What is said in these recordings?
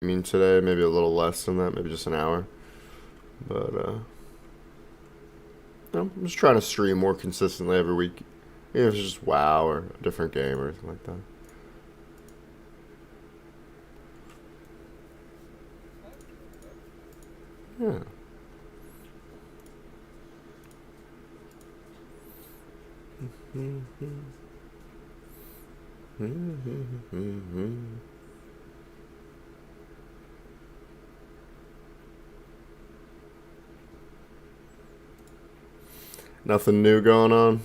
I mean, today maybe a little less than that, maybe just an hour. But I'm just trying to stream more consistently every week. Even if it's just WoW or a different game or something like that. Yeah. Nothing new going on.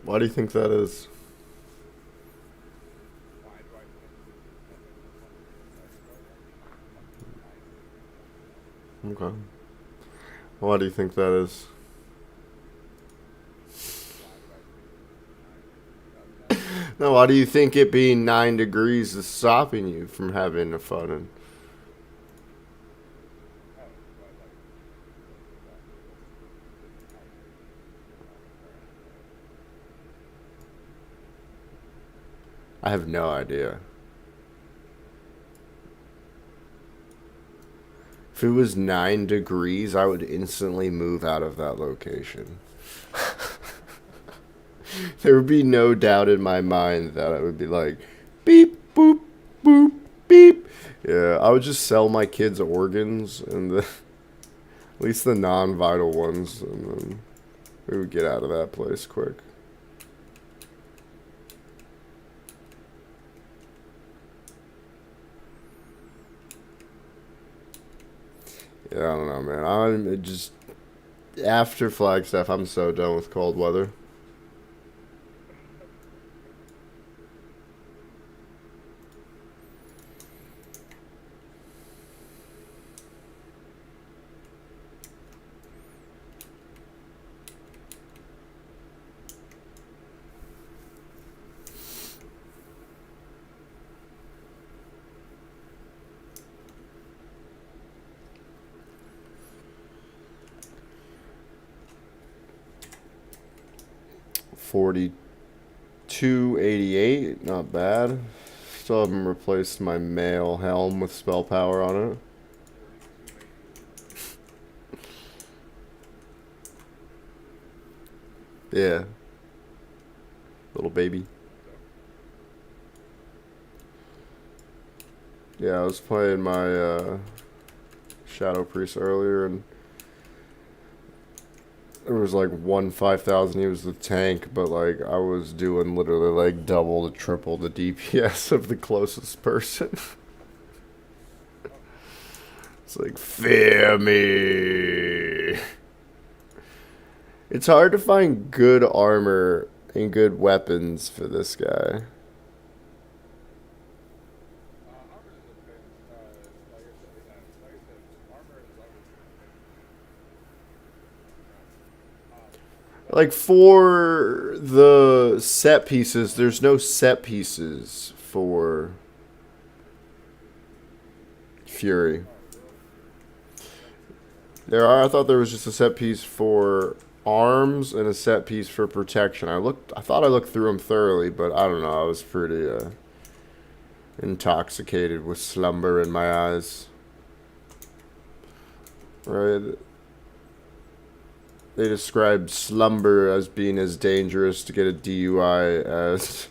Why do you think that is? Okay. Why do you think that is? No, why do you think it being 9 degrees is stopping you from having a fun? And I have no idea. If it was 9 degrees, I would instantly move out of that location. There would be no doubt in my mind that I would be like, beep, boop, boop, beep. Yeah, I would just sell my kids' organs and at least the non-vital ones, and then we would get out of that place quick. Yeah, I don't know, man. I'm just after Flagstaff. I'm so done with cold weather. 4288, not bad. Still haven't replaced my mail helm with spell power on it. Yeah, little baby. Yeah, I was playing my Shadow Priest earlier, and there was like one 5,000. He was the tank, but like I was doing literally like double to triple the DPS of the closest person. It's like, fear me. It's hard to find good armor and good weapons for this guy. Like for the set pieces, there's no set pieces for Fury. There are. I thought there was just a set piece for arms and a set piece for protection. I thought I looked through them thoroughly, but I don't know. I was pretty intoxicated with slumber in my eyes. Right? They described slumber as being as dangerous to get a DUI as.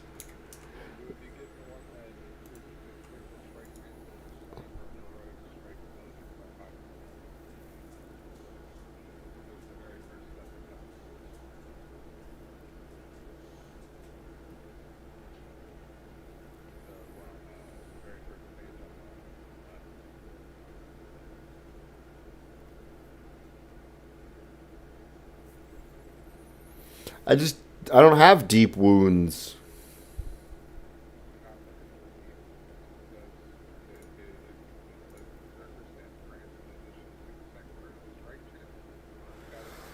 I just I don't have deep wounds. Not like an old deep wound because it says represent transposition to the second part of the strike channel. You got to like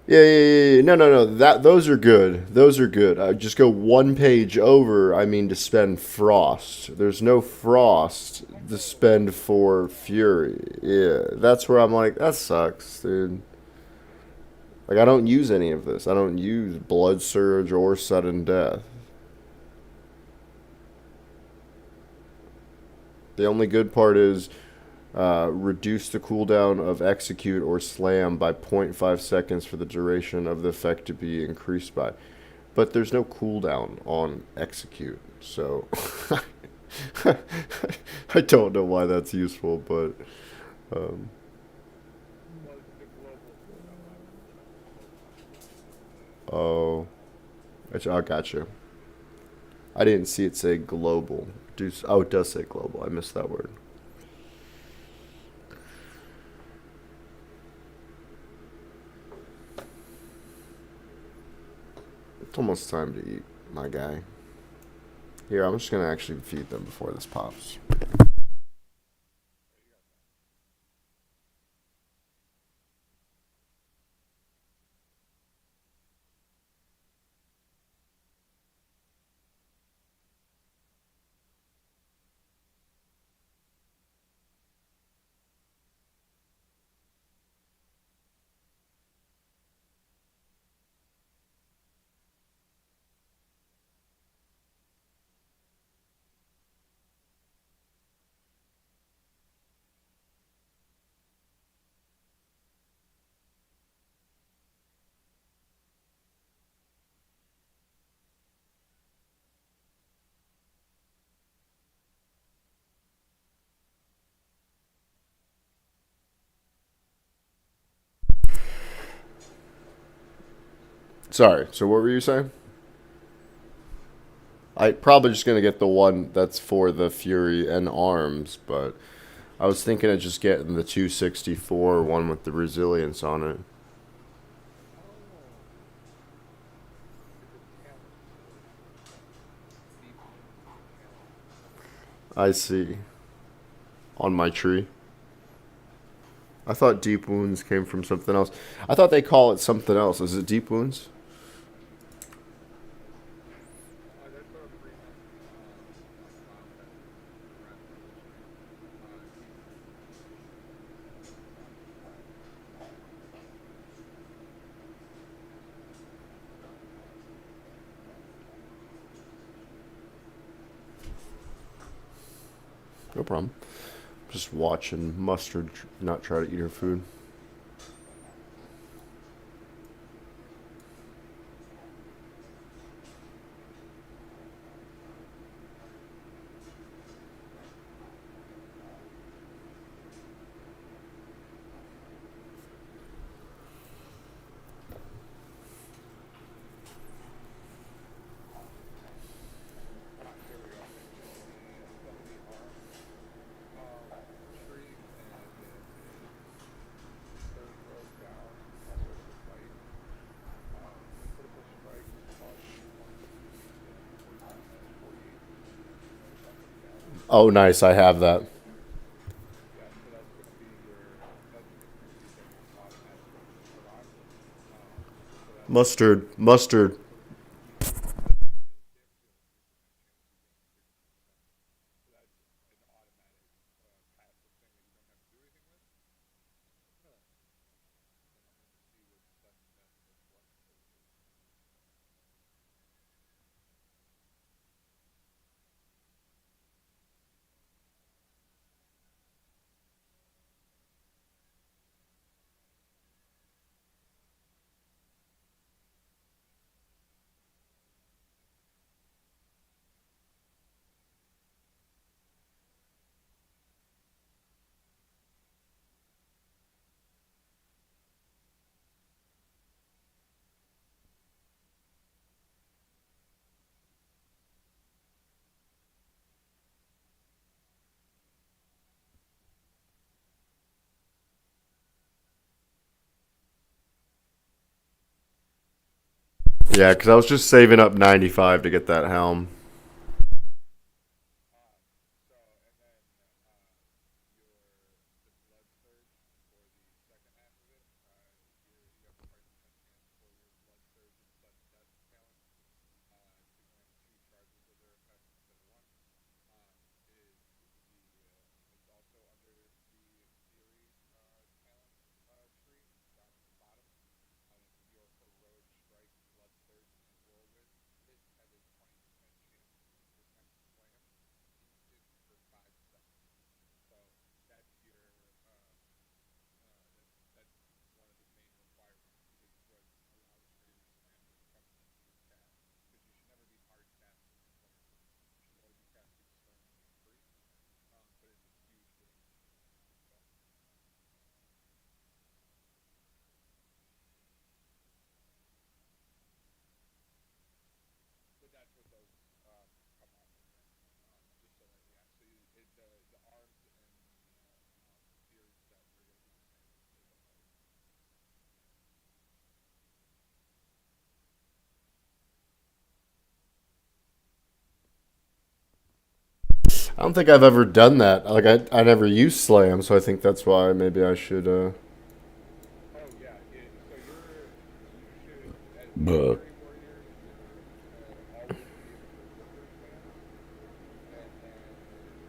Yeah, yeah, yeah, yeah. No, no, no. That those are good. Those are good. Just go one page over. I mean, to spend frost. There's no frost to oh spend for fury. Yeah, that's where I'm like, that sucks, dude. Like, I don't use any of this. I don't use blood surge or sudden death. The only good part is reduce the cooldown of execute or slam by zero point 0.5 seconds for the duration of the effect to be increased by. But there's no cooldown on execute, so I don't know why that's useful, but um, well the global cooldown on it, the global animation of oh, I got you. I didn't see it say global. Oh, it does say global. I missed that word. It's almost time to eat, my guy. Here, I'm just gonna actually feed them before this pops. yeah, you got time. Sorry. So what were you saying? I probably just gonna get the one that's for the Fury and arms, but I was thinking of just getting the 264 one with the resilience on it. Oh, it's a talent sword. Deep wounds is a talent. I see. On my tree. I thought deep wounds came from something else. I thought they call it something else. Is it deep wounds? That's a Fremont compound around positioning. Deep wounds is No problem. Just watching Mustard not try to eat her food. here we go. In some of the arms tree, and it is third row down, critical fight. Critical strike causes 1d8 automatic 48% buffing damage. Oh, nice. I have that. Yeah, so that's going to be that's increases any automatic weapon proc. So that's Mustard. Mustard. each weapon it deals damage, you'll increase the net chance to gain 60%. So that's an automatic passive thing that you don't have to do anything with. Huh. And then I'm going to see with sudden death what those do. Yeah, because I was just saving up 95 to get that helm. So, and then the blood surge for the second half of it, you have a 5% chance for your blood surge and sudden death talent to grant two charges of their effect instead of one. It's also under the theory talent tree down at the bottom. Your heroic strike, blood surge, and whirlwind hit have a 20% chance to protect slam instant for 5 seconds. So that's your that's one of the main requirements is what allows for your slam to become an instant cast. Because you should never be hard casting slam. You should only be casting slam when you're free. But it's a huge game changer. So, but that's what those come off of there. Just so that yeah, so the arms and the theory set are going to be the same as always. I don't think I've ever done that. Like I never used slam, so I think that's why maybe I should. Oh yeah, so you should as a But fairy warrior, you're always be able to whipper slam, and then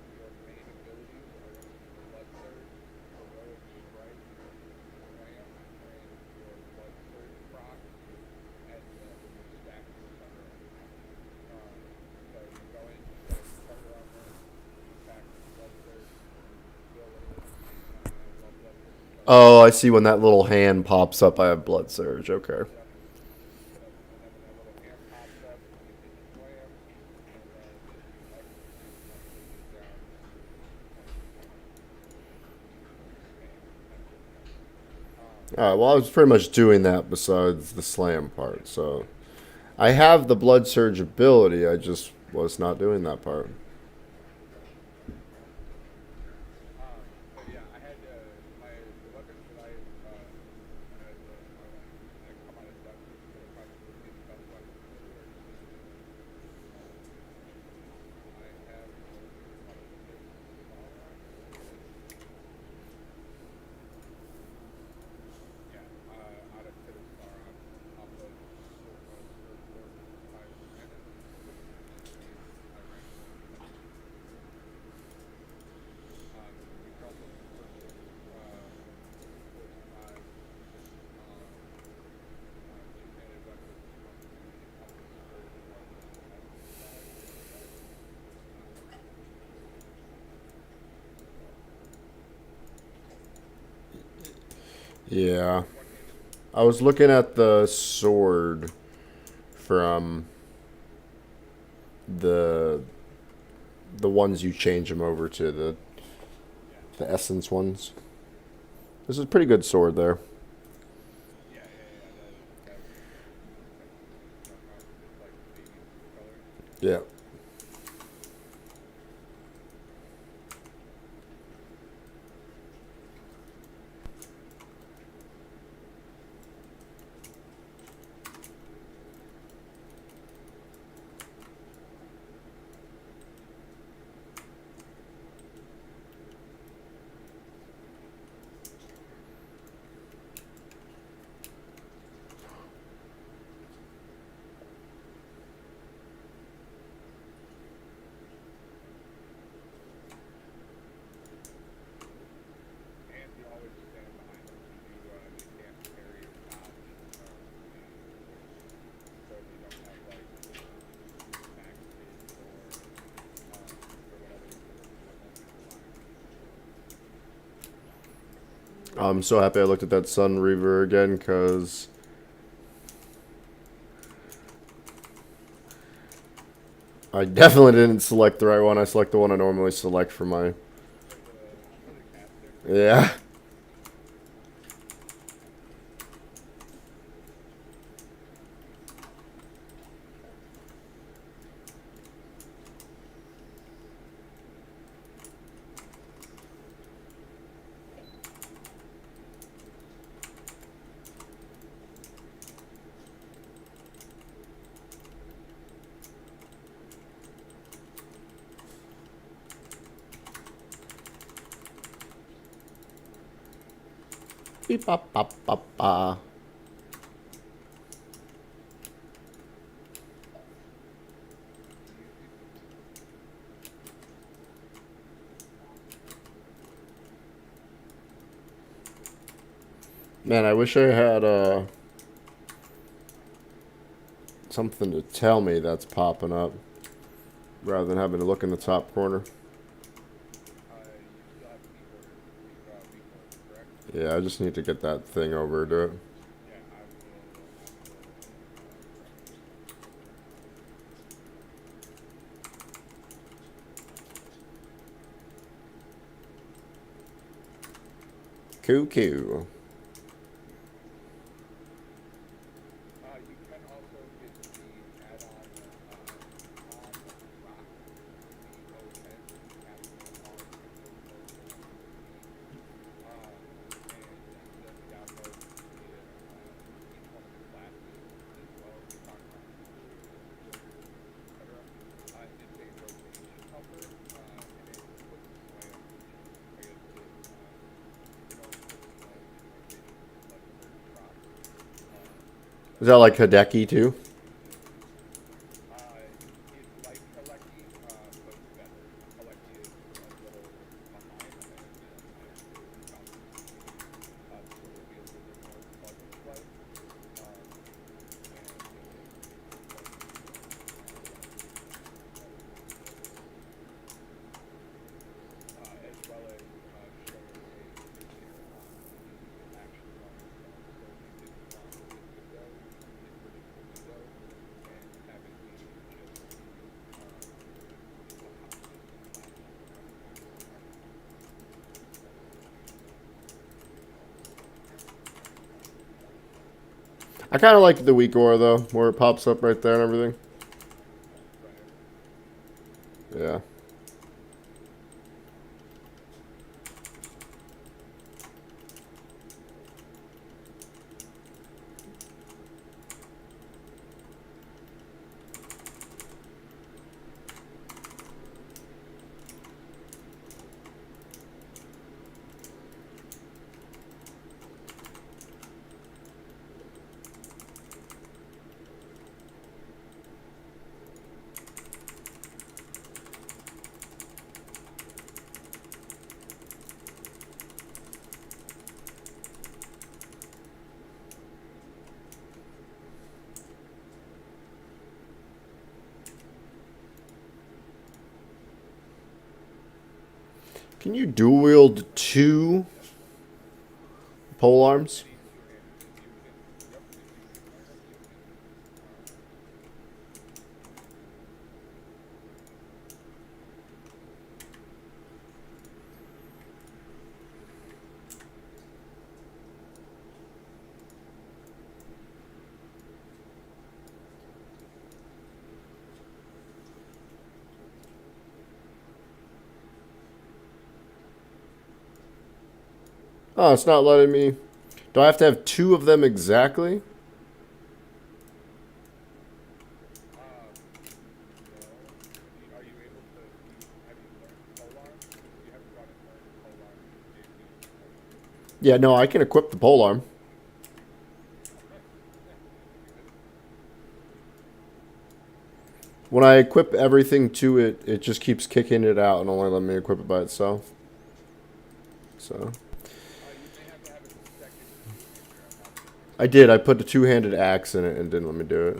your main abilities are going to be blood surge, heroic strike, slam, and your blood surge proc when you're stacking your thunder armor. Um, so you go in, you get your thunder armor, you attack with blood surge, you fill in while blood surge is starting to oh, I fill. see when that little hand pops up, I have blood surge. Okay. Yep. Yep. And then when that little hand pops up, you hit slam, and then you execute until you get down to 20% spam. That's it. All right. Well, I was pretty much doing that besides the slam Yeah. part. So I have the blood surge ability. I just was not doing that part. Right. Right. But yeah, I had the weapons that that come out of dungeons that are probably going to be the best weapons for you are usually I have one of Pithara. Yeah, out of Pithara off of Surfboard Planet, and I rank them 10th. You can also purchase 45 two-handed weapons from the undiscouraged weapons exercise website. Yeah. One-handed. I was looking at the sword from the the ones you change them over to Yeah, the essence ones. This is a pretty good sword there. yeah. That essence one you're talking about. It's like baby blue color. Yeah. And you always stand behind them. They can't parry or dodge so they don't have like max hit or whatever. You're only relying on your shield. I'm so happy I looked at that Sun Reaver again because I definitely didn't select the right one. I select the one I normally select for my. For the caster. Yeah. Beep bop bop bop ba. Man, I wish I had something to tell me that's popping up rather than having to look in the top corner. You still have week orders, correct? Yeah, I just need to get that thing over to it. Yeah, Coo coo. you can also get the add-on Rock V010 Capital R and then download each one of the classes as well as we talk about etc. It's a rotation helper and it puts a sway on each. I guess Is that like Hideki too? it's like Kaleki, but better. Kaleki is a little behind and this will be a little bit more plug and play. As well as showing a picture on the action bar itself. So if you didn't want this window, this particular window, and having me just I kind of like the WeakAura though, where it pops up right there and everything. Yeah. Can you dual wield two pole arms? Oh, it's not letting me. Do I have to have two of them exactly? Are you able to, have you learned Polar? If you haven't gone and learned Polar, Yeah, no, I can equip the pole arm. When I equip everything to it, it just keeps kicking it out and only letting me equip it by itself. So. you may have to have a second two-hander. I'm not sure. I did. I put the two-handed axe in it and didn't let me do it.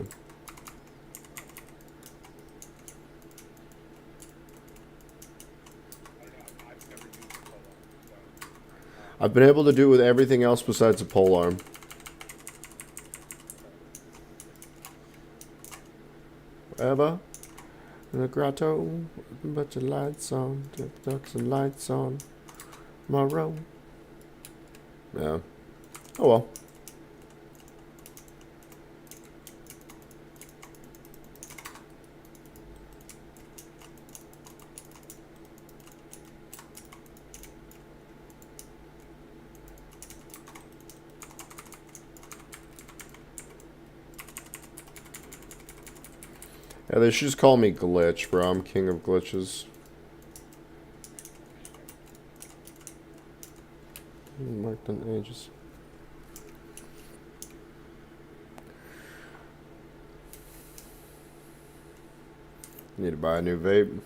I don't know. I've never used Polar, so I've been able to do it with everything else besides the pole arm. Ever in a grotto, but your lights on, ducks and lights on my road. Yeah. Oh well. Yeah, they should just call me Glitch, bro. I'm king of glitches. Marked on ages. Need to buy a new vape.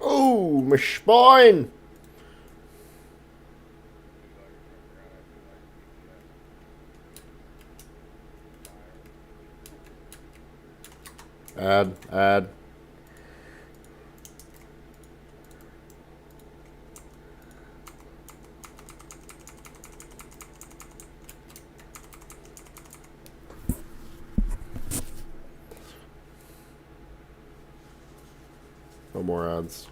Oh, my spine! Add. No more ads.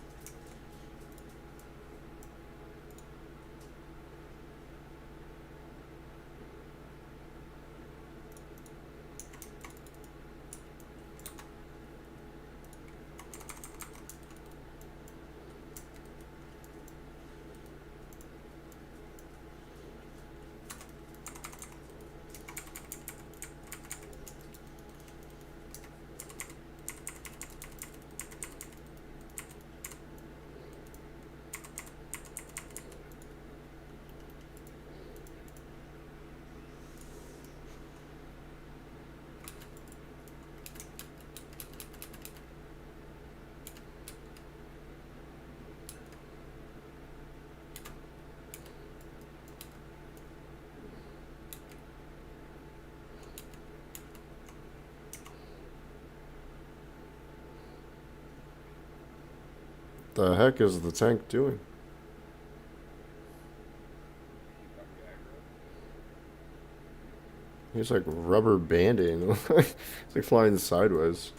The heck is the tank doing? He's like rubber banding. He's like flying sideways.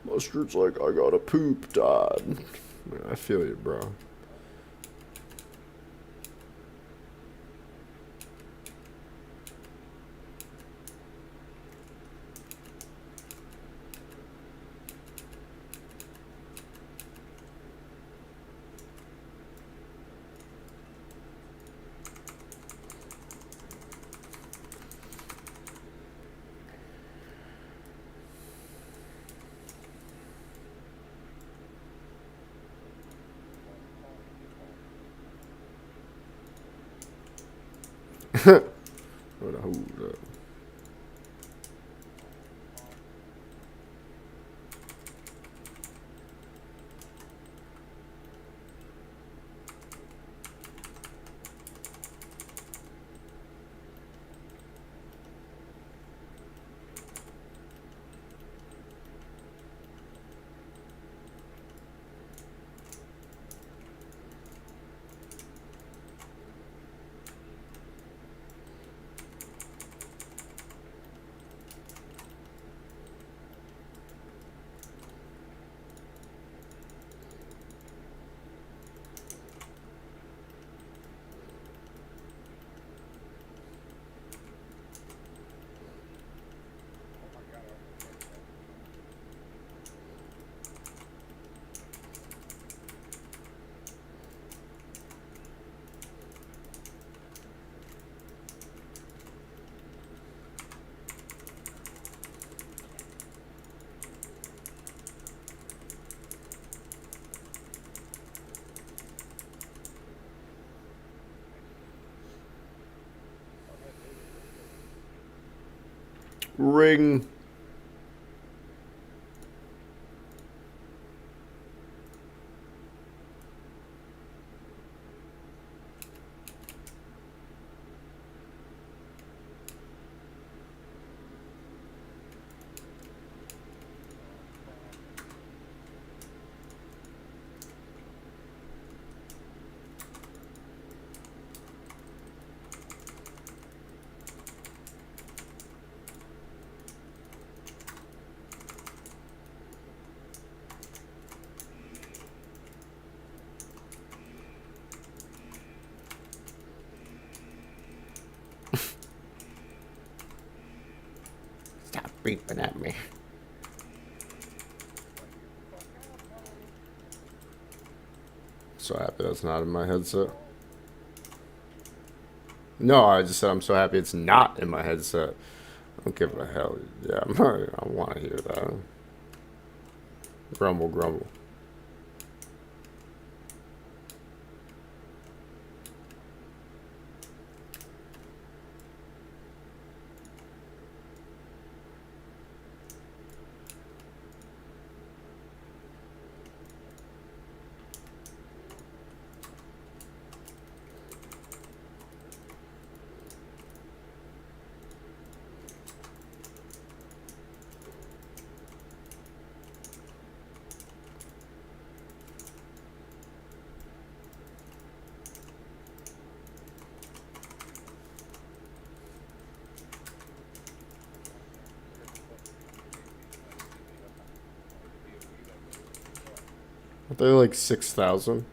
Mustard's like, I gotta poop, Dad. I feel you, bro. What a hold up. Ring. Stop beeping at me. So happy that's not in my headset. No, I just said I'm so happy it's not in my headset. I don't give a hell. Yeah, I want to hear that. Grumble, grumble. Are they like 6,000?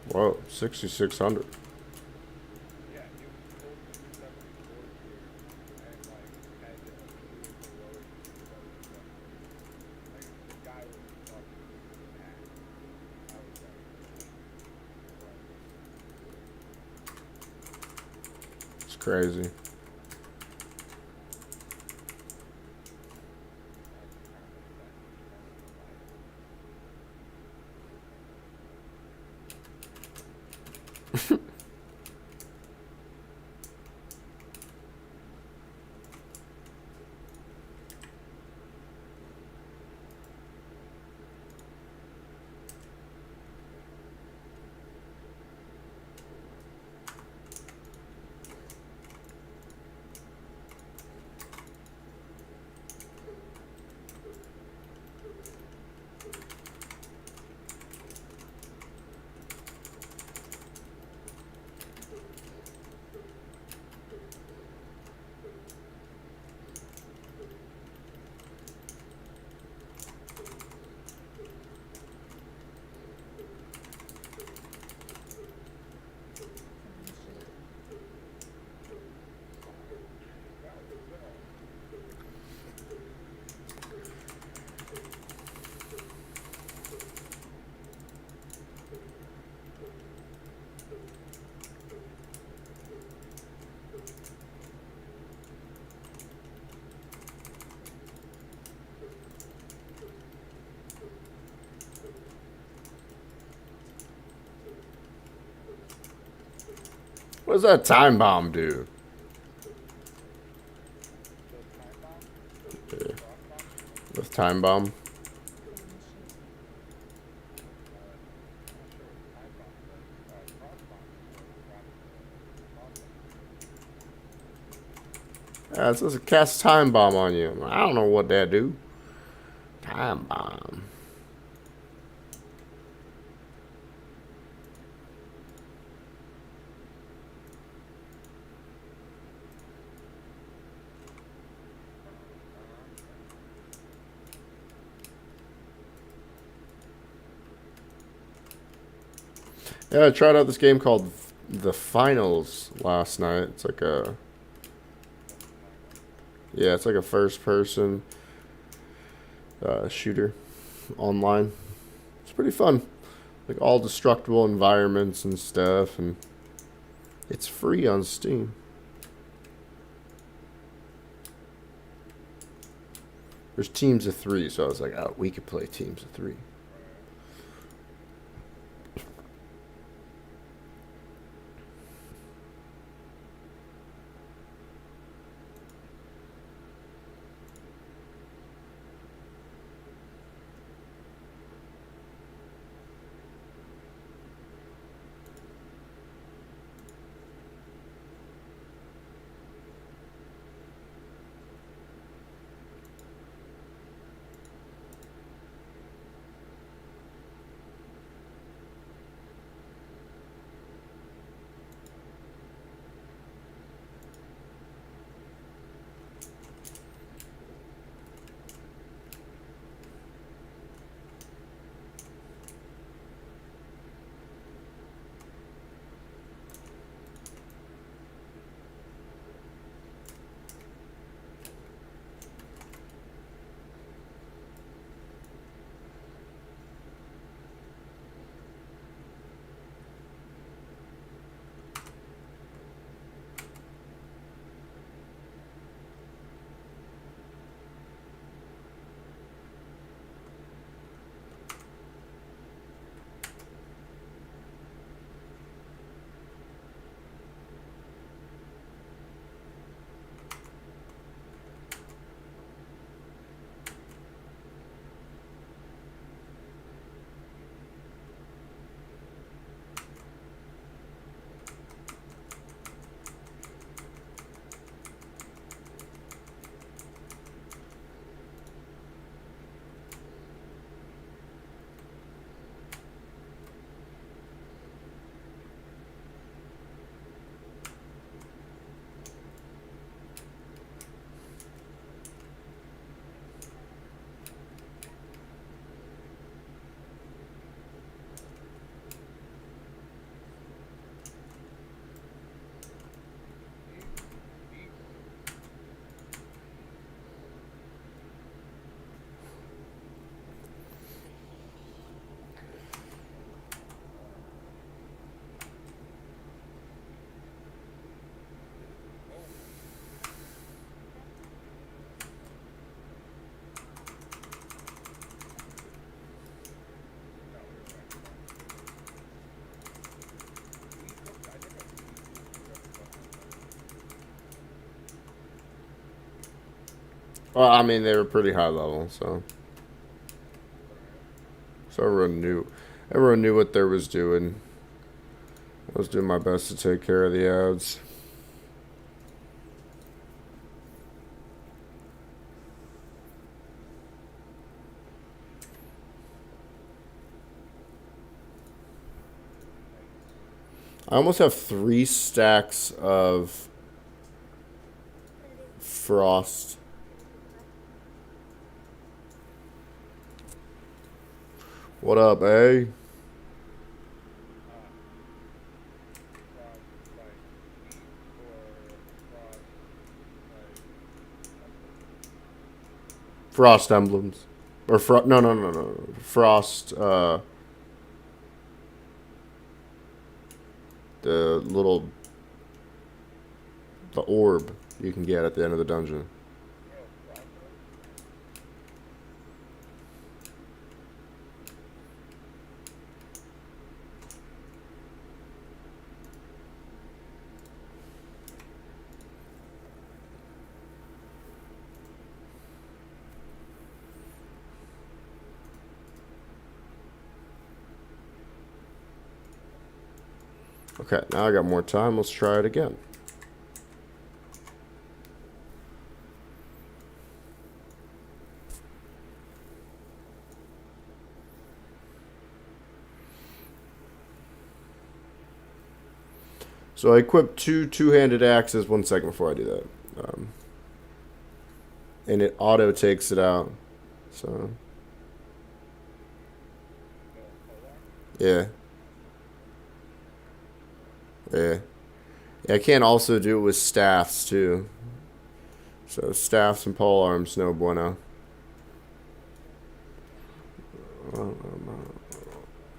Whoa, 6,600. Yeah, he was holding the 274 here and like had a few heroic like the guy was fucking mad. I was like, It's crazy. What does that time bomb do? Yeah. With time bomb? Yeah, it says a cast time bomb on you. I don't know what that do. Time bomb. Yeah, I tried out this game called The Finals last night. It's like a... Yeah, it's like a first person. shooter online. It's pretty fun. Like all destructible environments and stuff, and it's free on Steam. There's teams of 3, so I was like, oh, we could play teams of 3. Well, I mean, they were pretty high level, so everyone knew what they was doing. I was doing my best to take care of the ads. I almost have 3 stacks of frost. What up, eh? Frost emblems. Or no. Frost, the little, the orb you can get at the end of the dungeon. Okay, now I got more time. Let's try it again. So I equipped 2 two-handed axes. 1 second before I do that. And it auto takes it out. So, yeah. Yeah. I can also do it with staffs, too. So, staffs and pole arms, no bueno.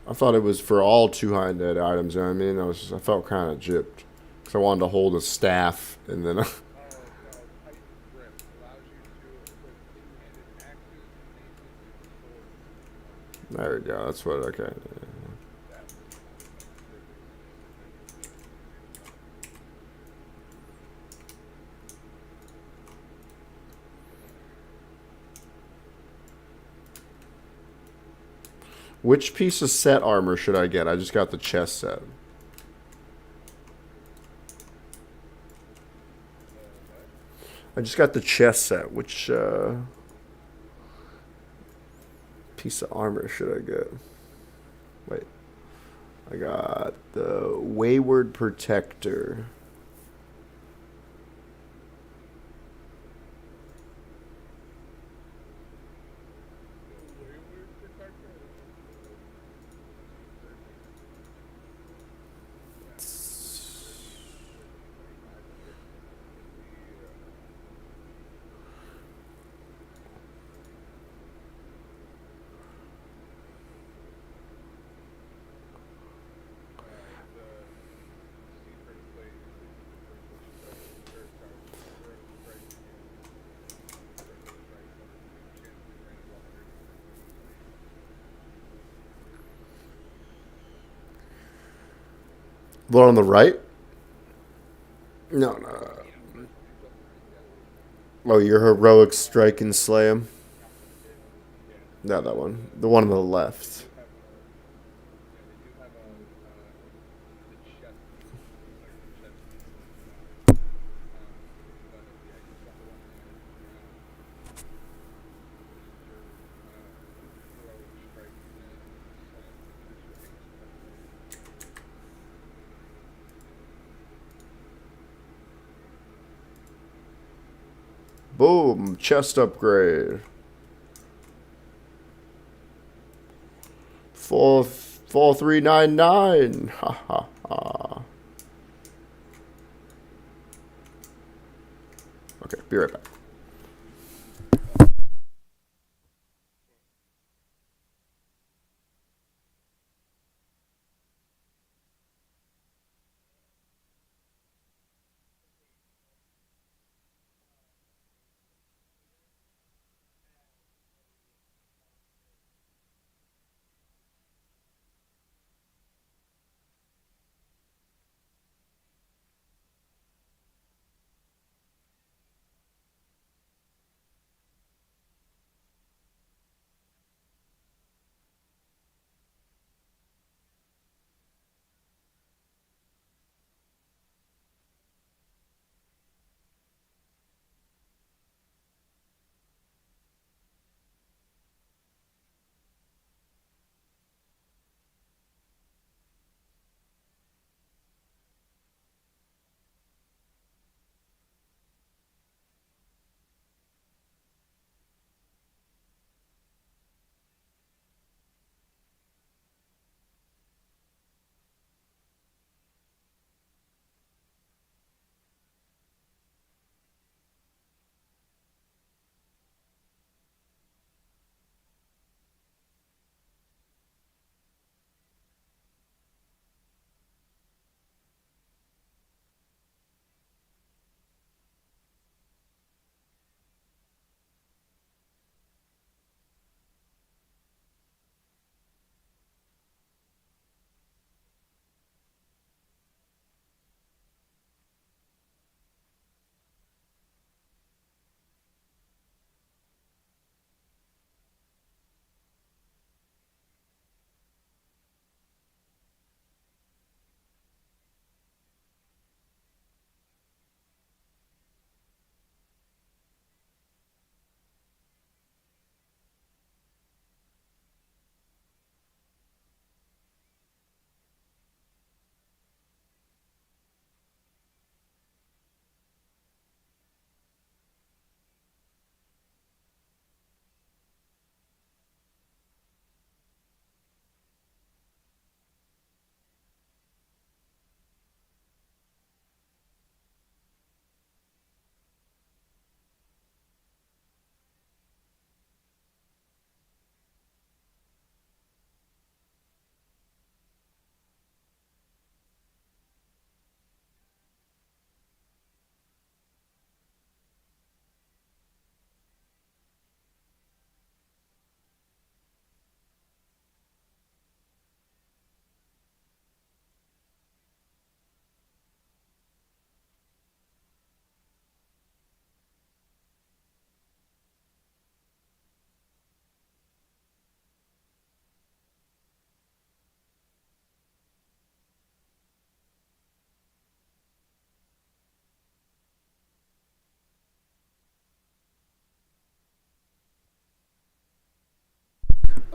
I thought it was for all two high dead items. You know what I mean? I felt kind of gypped because I wanted to hold a staff and then. Oh no, Titan Grip allows you to equip two-handed axes, maces, and swords in one piece. There we go. That's what. Okay. That grip is amazing. Which piece of set armor should I get? I just got the chest set. What? I just got the chest set. Which piece of armor should I get? Wait. I got the Wayward Protector. The Wayward Protector? I don't know what the insert name is. Yeah, insert name is insert name. 2500. Is the secret plate increases the critical charge, throw strike, and critical strike bonus 2% to range while under control. The one on the right? No, no. Yeah, it's on the right. Yeah, Oh, your heroic strike and slay him. yeah. No, that one. The one on the They left. do have a yeah, they do have a the chest piece, like the chest piece of the guy. But yeah, you've got the one on which is your heroic strike and slay, and that's your haste upgrade. Boom. Chest upgrade. Fall 399. Ha ha ha. Okay, be right back.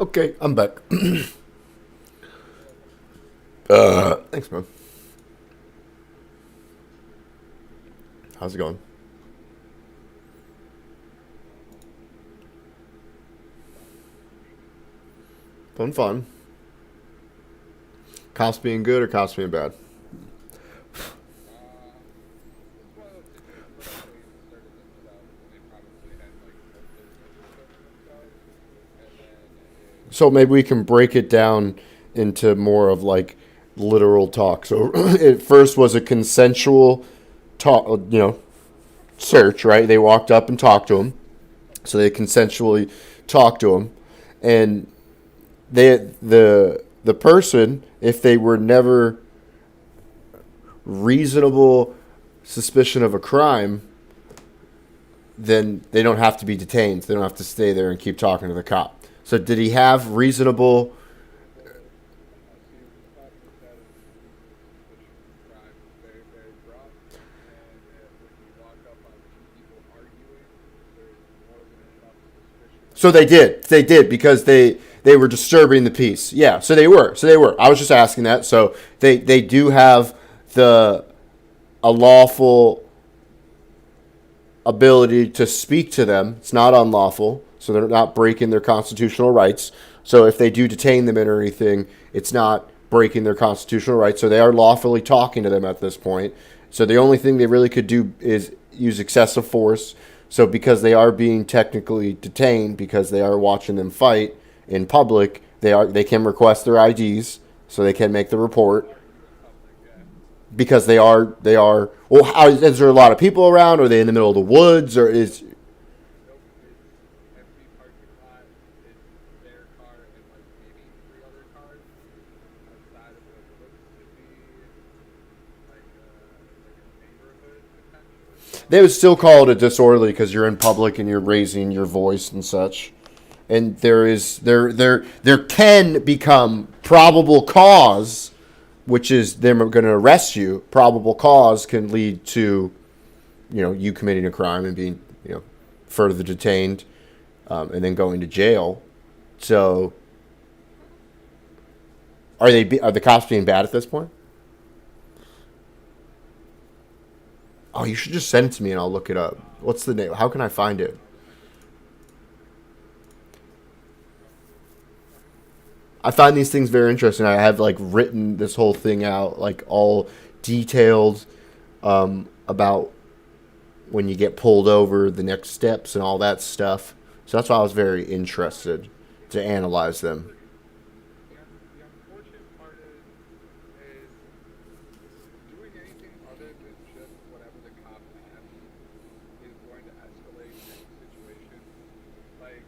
Okay, I'm back. Thanks, man. How's it going? Fun. Cops being good or cops being bad? It's one of those situations where they inserted themselves and they probably had like no business inserting themselves, and then So maybe we can break it down into more of like literal talk. So it first was a consensual talk, search, right? They walked up and talked to him. So they consensually talked to him, and the person, if they were never reasonable suspicion of a crime, then they don't have to be detained. They don't have to stay there and keep talking to the cop. So did he have reasonable? see what the doctor said is suspicion of crime is very, very broad. And when you walk up on two people arguing, there's more than enough suspicion of So they did. They did because they were disturbing the peace. Yeah. So they were. I was just asking that. So they do have the a lawful ability to speak to them. It's not unlawful, so they're not breaking their constitutional rights. So if they do detain them or anything, it's not breaking their constitutional rights. So they are lawfully talking to them at this point. So the only thing they really could do is use excessive force. So because they are being technically detained because they are watching them fight in public, they can request their IDs so they can make the report argue in public. Yeah. because they are. Well, is there a lot of people around? Are they in the middle of the woods, or is? Nope, it's empty parking lot. It's their car and like maybe three other cars outside of what looks to be like a neighborhood potentially. They would still call it a disorderly because you're in public and you're raising your voice and such. And there can become probable cause, which is them going to arrest you. Probable cause can lead to, you committing a crime and being, further detained, and then going to jail. So, are the cops being bad at this point? Oh, you should just send it to me and I'll look it up. What's the name? How can I find it? I find these things very interesting. I have like written this whole thing out, like all detailed, about when you get pulled over, the next steps, and all that stuff. So that's why I was very interested to analyze them. The unfortunate part is doing anything other than just whatever the cop asks is going to escalate any situation. Like,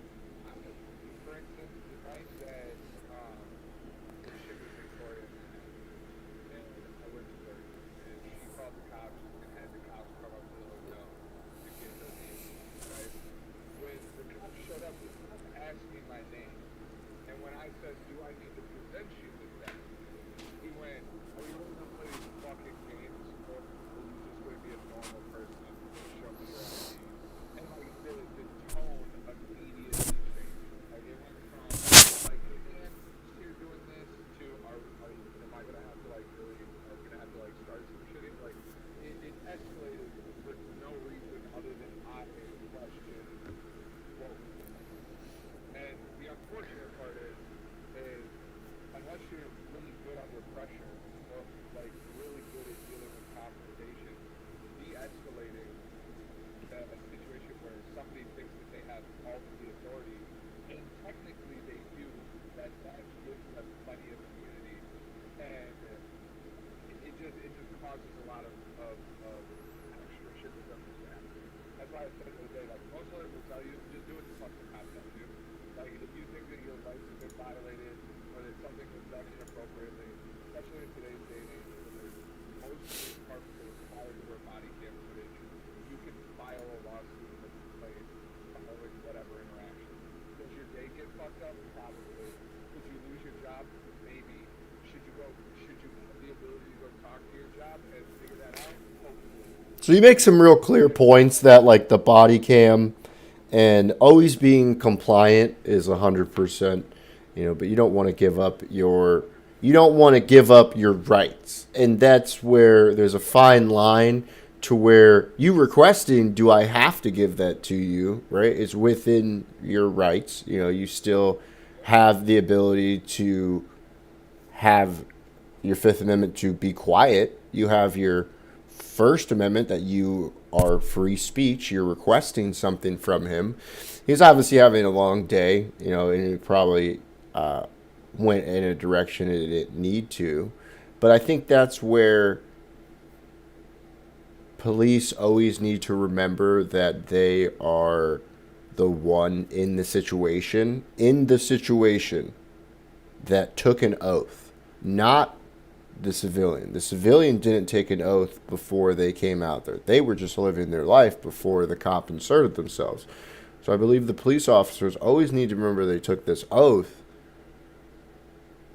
for instance, the night that this shit with Victoria and I went to work, and she called the cops and had the cops come up to the hotel to get her vehicle, right? When the cops showed up, the cop asked me my name, and when I said, "Do I need to present you with that?" He went, "Are you going to play these fucking games, or are you just going to be a normal person and show me your ID?" And like the tone immediately changed. Like it went from like, "Hey man, just here doing this," to am I gonna have to like really are we gonna have to like start some shit? Like it escalated for no reason other than I questioned whoa. And the unfortunate part is unless you're really good under pressure or like really good at dealing with confrontation, de-escalating a situation where somebody thinks that they have all of the authority, and technically they do, that gives them plenty of immunity, and it just causes a lot of extra shit that doesn't happen. That's why I said the other day, like most lawyers will tell you, just do what the fuck the cop tells you. Like if you think that your rights have been violated or that something was done inappropriately, especially in today's day and age where most police departments are required to wear body cam footage, you can file a lawsuit or complaint following whatever interaction. Does your day get fucked up? Probably. Could you lose your job? Maybe. Should you have the ability to go talk to your job and figure that out? Hopefully. So you make some real clear points that like the body cam and always being compliant is 100%. but you don't want to give up your rights. And that's where there's a fine line to where you requesting, do I have to give that to you, right? It's within your rights. You still have the ability to have your Fifth Amendment to be quiet. You have your First Amendment that you are free speech. You're requesting something from him. He's obviously having a long day, and he probably went in a direction it didn't need to. But I think that's where police always need to remember that they are the one in the situation that took an oath, not the civilian. The civilian didn't take an oath before they came out there. They were just living their life before the cop inserted themselves. So I believe the police officers always need to remember they took this oath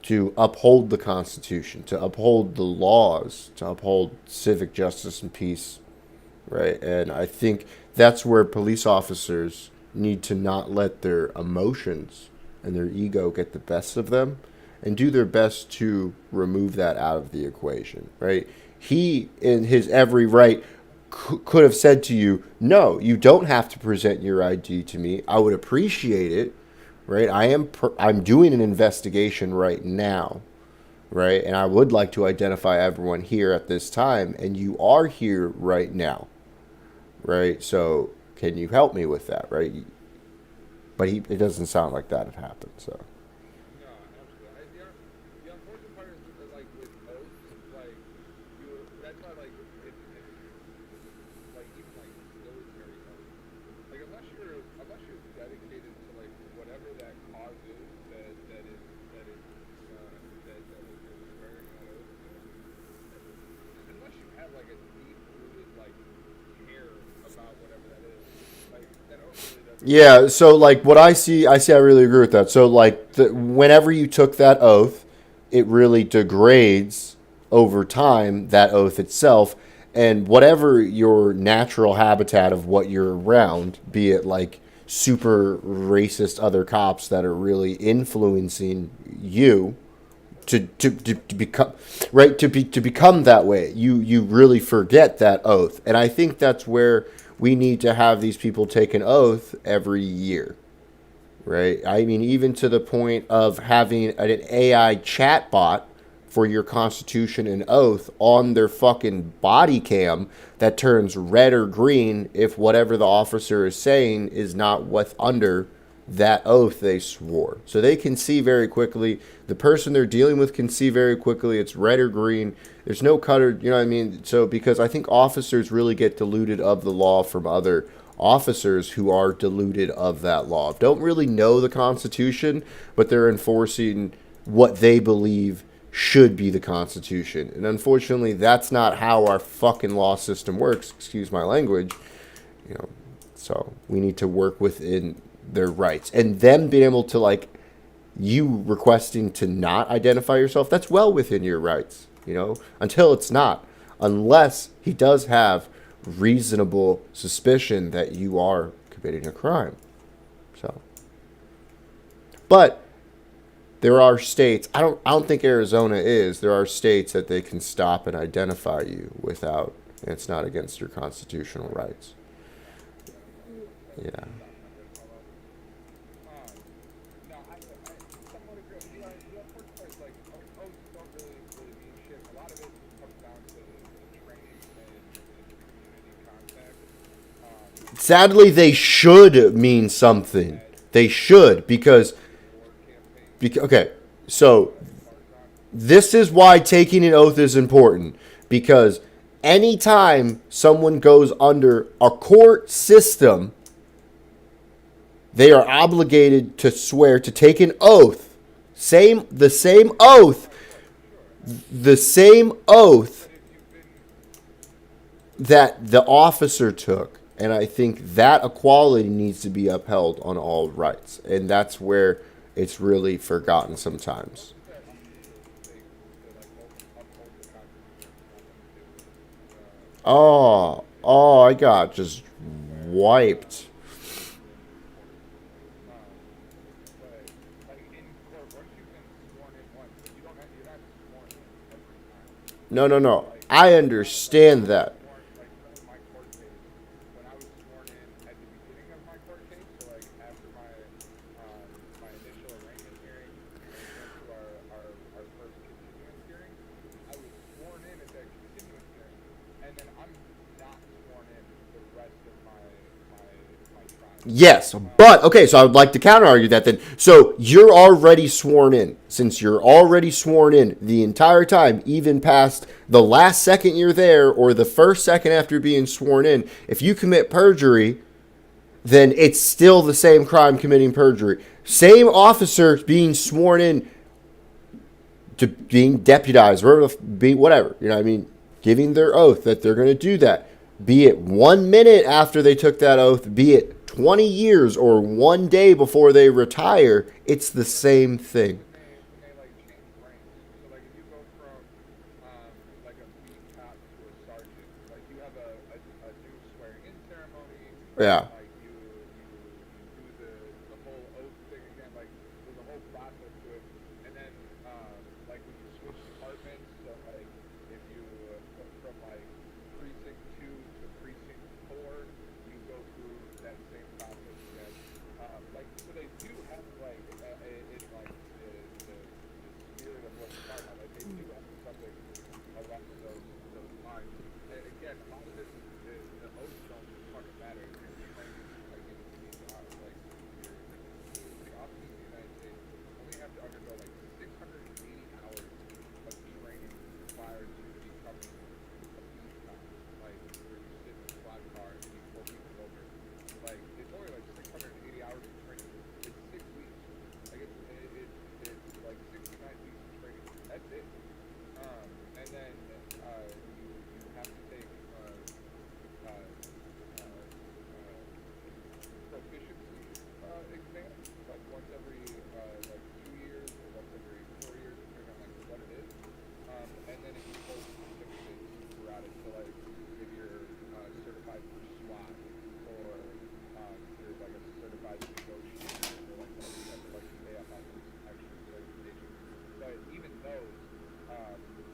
to uphold the Constitution, to uphold the laws, to uphold civic justice and peace, right? And I think that's where police officers need to not let their emotions and their ego get the best of them, and do their best to remove that out of the equation, right? He, in his every right, could have said to you, no, you don't have to present your ID to me. I would appreciate it, right? I'm doing an investigation right now, right? And I would like to identify everyone here at this time, and you are here right now, right? So can you help me with that, right? But it doesn't sound like that had happened, so. No, absolutely. The unfortunate part is that, like, with oaths, like, that's why, like, like, even, like, military oaths, like, unless you're dedicated to, like, whatever that cause is, that is, that you're swearing that oath to, unless you have, like, a deep-rooted, like, care about whatever that is, like, that oath really doesn't. Yeah, so like what I really agree with that. So like whenever you took that oath, it really degrades over time that oath itself, and whatever your natural habitat of what you're around, be it like super racist other cops that are really influencing you to become right to become that way, you really forget that oath. And I think that's where we need to have these people take an oath every year, right? I mean, even to the point of having an AI chatbot for your Constitution and oath on their fucking body cam that turns red or green if whatever the officer is saying is not what's under that oath they swore. So they can see very quickly. The person they're dealing with can see very quickly it's red or green. There's no cutter, you know what I mean? So because I think officers really get diluted of the law from other officers who are diluted of that law. Don't really know the Constitution, but they're enforcing what they believe should be the Constitution. And unfortunately, that's not how our fucking law system works. Excuse my language. So we need to work within their rights, and them being able to, like, you requesting to not identify yourself, that's well within your rights, until it's not, unless he does have reasonable suspicion that you are committing a crime. So, but there are states, I don't think Arizona is, there are states that they can stop and identify you without, and it's not against your constitutional rights. Yeah. No, I somewhat agree. The unfortunate part is, like, oaths don't really mean shit. A lot of it comes down to the training and the community contact. Sadly, they should mean something. They should, because okay, so this is why taking an oath is important, because anytime someone goes under a court system, they are obligated to swear to take an oath. The same oath that the officer took. And I think that equality needs to be upheld on all rights. And that's where it's really forgotten sometimes. Oh, I got just wiped. But, like, in court, No. I understand that. Sworn, like some of my court case, when I was sworn in at the beginning of my court case, so like after my initial arraignment hearing, and we went to our first continuance hearing, I was sworn in at that continuance hearing, and then I'm not sworn in the rest of my trial. Yes, but okay, so I would like to counter argue that then. So you're already sworn in. Since you're already sworn in the entire time, even past the last second you're there or the first second after being sworn in, if you commit perjury, then it's still the same crime committing perjury. Same officer being sworn in to being deputized, or whatever, you know what I mean, giving their oath that they're going to do that. Be it 1 minute after they took that oath, be it 20 years or 1 day before they retire, it's the same thing. When they like change ranks, so like if you go from like a beat cop to a sergeant, like you have a new swearing in ceremony, Yeah. like you do the whole oath thing again, like there's a whole process to it, and then like when you switch departments, so like if you from like precinct 2 to precinct 4, you go through that same process again. Like so they do have like in like the spirit of what you're talking about, like they do have something along those lines. And again, a lot of this is the oaths don't fucking matter. Your training, like in these like the officers in the United States only have to undergo like 680 hours of training prior to becoming a beat cop. Like where you sit in a squad car and you pull people over. Like it's only like 680 hours of training. It's 6 weeks. Like it's like 69 weeks of training. That's it. And then you have to take proficiency exams like once every like 2 years or once every 4 years, depending on like what it is. And then it holds certificates throughout it. So like if you're certified for SWAT or you're like a certified negotiator or like that, you have to like stay up on these extra certifications. But even those,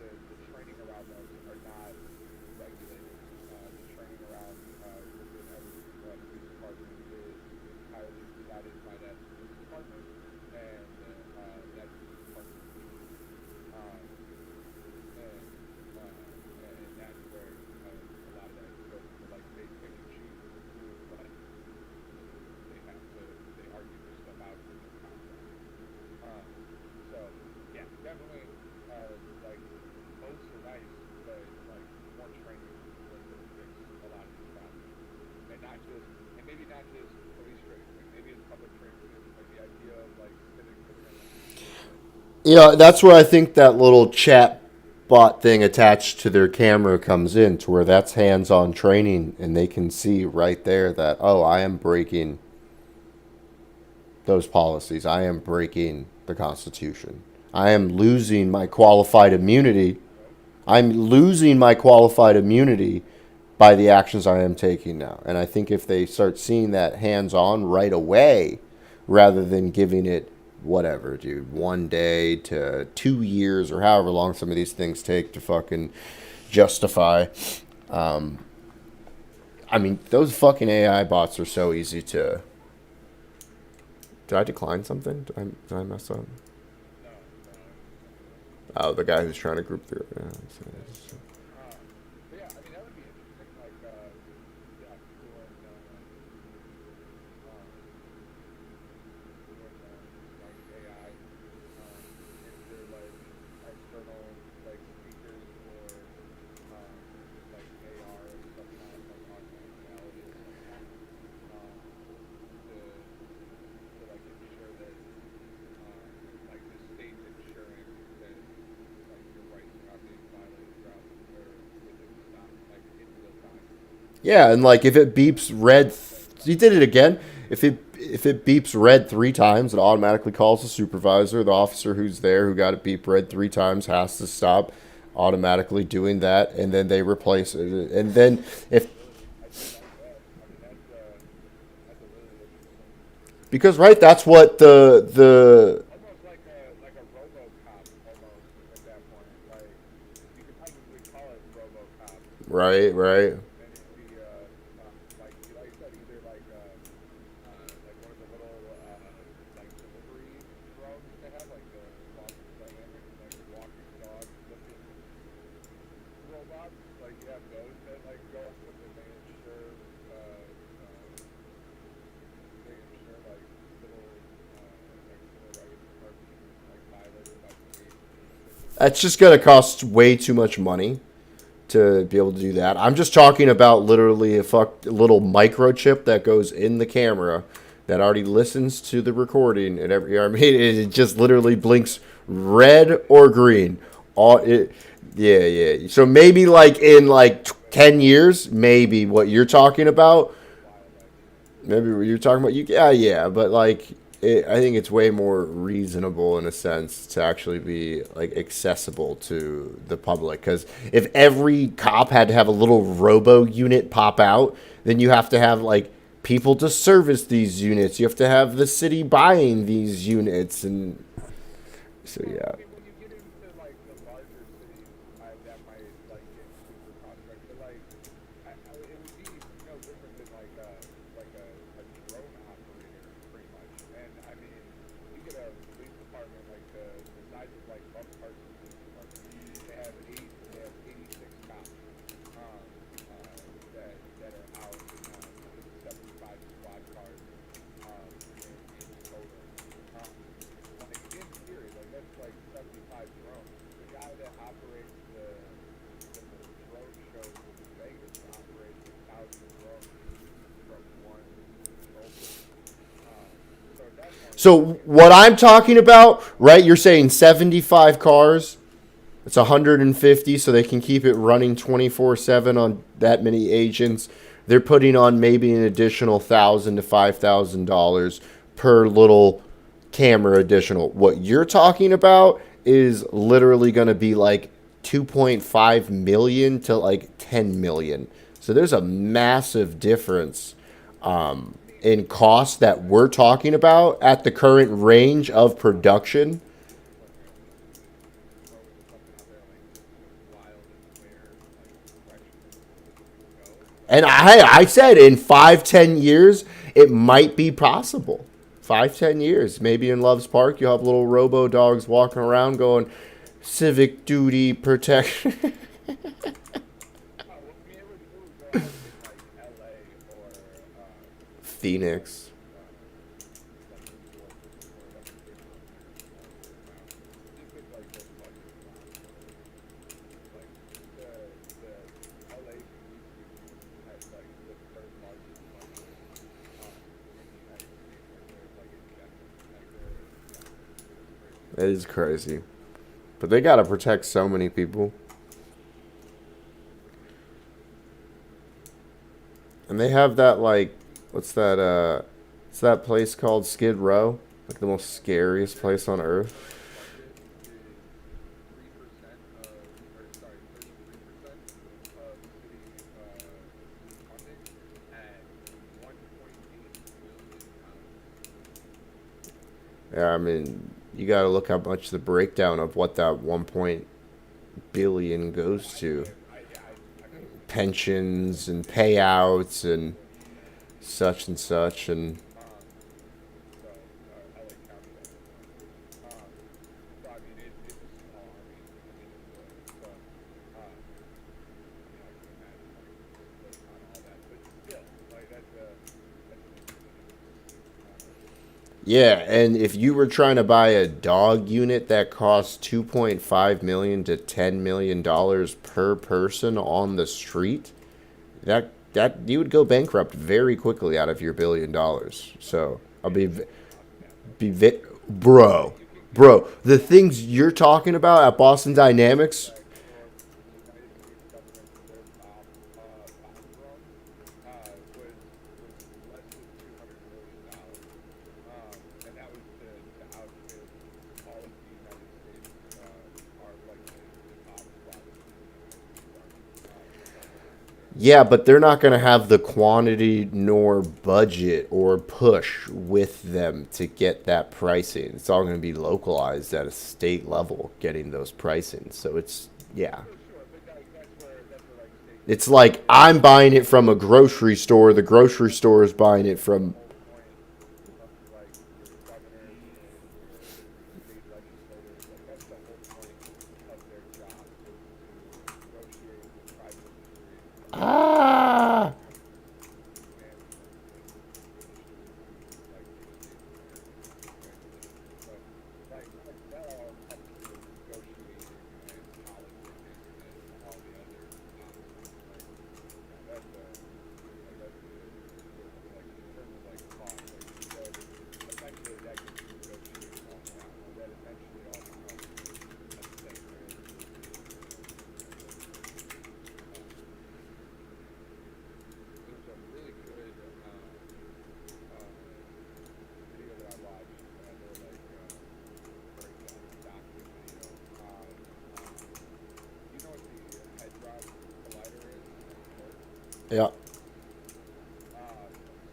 the training around those are not regulated. The training around within every police department is entirely decided by that police department, and that police department meeting. And that's where a lot of that goes to, like they pick and choose who what they argue this stuff out in their contract. So yeah, definitely like oaths are nice, but like more training would fix a lot of these problems, and maybe not just police training, like maybe it's public training too, like the idea of like civic awareness. You know, that's where I think that little chat bot thing attached to their camera comes in, to where that's hands-on training and they can see right there that, oh, I am breaking those policies. I am breaking the Constitution. I am losing my qualified immunity. I'm losing my qualified immunity by the actions I am taking now. And I think if they start seeing that hands-on right away, rather than giving it whatever, dude, 1 day to 2 years or however long some of these things take to fucking justify. I mean, those fucking AI bots are so easy to. Did I decline something? Did I mess up? No. Oh, the guy who's trying to group through. Yeah, But yeah, I mean that would be interesting. Like, yeah, doing like AI into like external like speakers or like AR or some kind of like augmented reality of some kind to like ensure that like the state's ensuring that like your rights are not being violated throughout or within the stop like in real time. yeah, and like if it beeps red, he did it again. If it beeps red 3 times, it automatically calls the supervisor. The officer who's there who got it beep red 3 times has to stop automatically doing that, and then they replace it. And then if I do like that. I mean that's a really interesting. because right, that's what the Almost like a RoboCop almost at that point. Like you could probably Right, right. and it'd be like I said, either like one of the little like delivery drones they have, like the Boston Dynamics, like walking dog looking robots. Like you have those that like go up with it. They insure like little civil rights like violated by police and shit like That's that. just gonna cost way too much money to be able to do that. I'm just talking about literally a little microchip that goes in the camera that already listens to the recording and every. I mean, it just literally blinks red or green. All it, yeah, yeah. So maybe like in like 10 years, maybe what you're talking about. Wild idea. Maybe what you're talking about. Yeah, yeah. But like, I think it's way more reasonable in a sense to actually be like accessible to the public. Because if every cop had to have a little robo unit pop out, then you have to have like people to service these units. You have to have the city buying these units, and so Well, I yeah. mean, when you get into like the larger cities, that might like get super cost effective. But like, it would be no different than like a drone operator, pretty much. And I mean, you get a police department like the size of like Bump Parsons Police Department. They have 86 cops um, that are out. I think 75 squad cars in total. Um, like in theory, like that's like 75 drones. The guy that operates the drone shows in Vegas operates 1,000 drones from one control point. Um, so at that point, So like what I'm talking about, right? You're saying 75 cars. It's 150, so they can keep it running 24/7 on that many agents. They're putting on maybe an additional $1,000 to $5,000 per little camera additional. What you're talking about is literally going to be like 2.5 million to like 10 million. So there's a massive difference I mean, in cost that we're talking about at the current range of production. look, I'm just throwing something out there like just as wild as where like the direction this could go. And But I said in 5-10 years, it might be possible. 5-10 years, maybe in Love's Park, you'll have little robo dogs walking around going, civic duty protection. oh, well, I mean, it would go out in like L.A. or Phoenix. like New York or whatever city out there around. Just with like the budget allowance or like the L.A. police union has like the third largest budget in the United States. Like they're like injecting like yeah, it's crazy. That is crazy. But they got to protect so many people. And they have that, like, what's that, it's that place called Skid Row? Like the most scariest place on earth. Their budget is 3% of, or sorry, 33% of city funding at 1.8 billion pounds. Yeah, I mean, you got to look how much the breakdown of what that 1 billion goes I to. can't. I couldn't even begin Pensions and to payouts and believe. such and such. And Um, so LA County, that is. Um, so I mean, it's a small army. I mean, so I mean, I can imagine like on all that, but still, like that's an insane amount of yeah, and if you were trying to buy a dog unit that costs 2.5 million to 10 million dollars per person on the street, that you would go bankrupt very quickly out of your $1 billion. So I'll and be you can bro, you can get the things you're talking about at Boston Dynamics. SpaceX or the United States government, their bomb drone was less than $200 million, and that was to outfit all of the United States, are like the top squadrons in the United States Army, government there. Yeah, but they're not going to have the quantity nor budget or push with them to get that pricing. It's all going to be localized at a state level, getting those pricing. So it's, yeah. Sure, but that's where like states It's like I'm buying it from a grocery store. The grocery store is buying it from. whole point of like your governors and your state legislators, like that's the whole point of their job is to negotiate with private industry Ah. and industry to like mitigate their regulations. But like that all comes with negotiating and politicking and all the other nonsense. That's that's like in terms of like cost, like you said, eventually that gets negotiated all down. That eventually all becomes a thing, right? There's a really good video that I watched. They're like breakdown docu video on you know what the Hadron Collider is in New York? Yeah.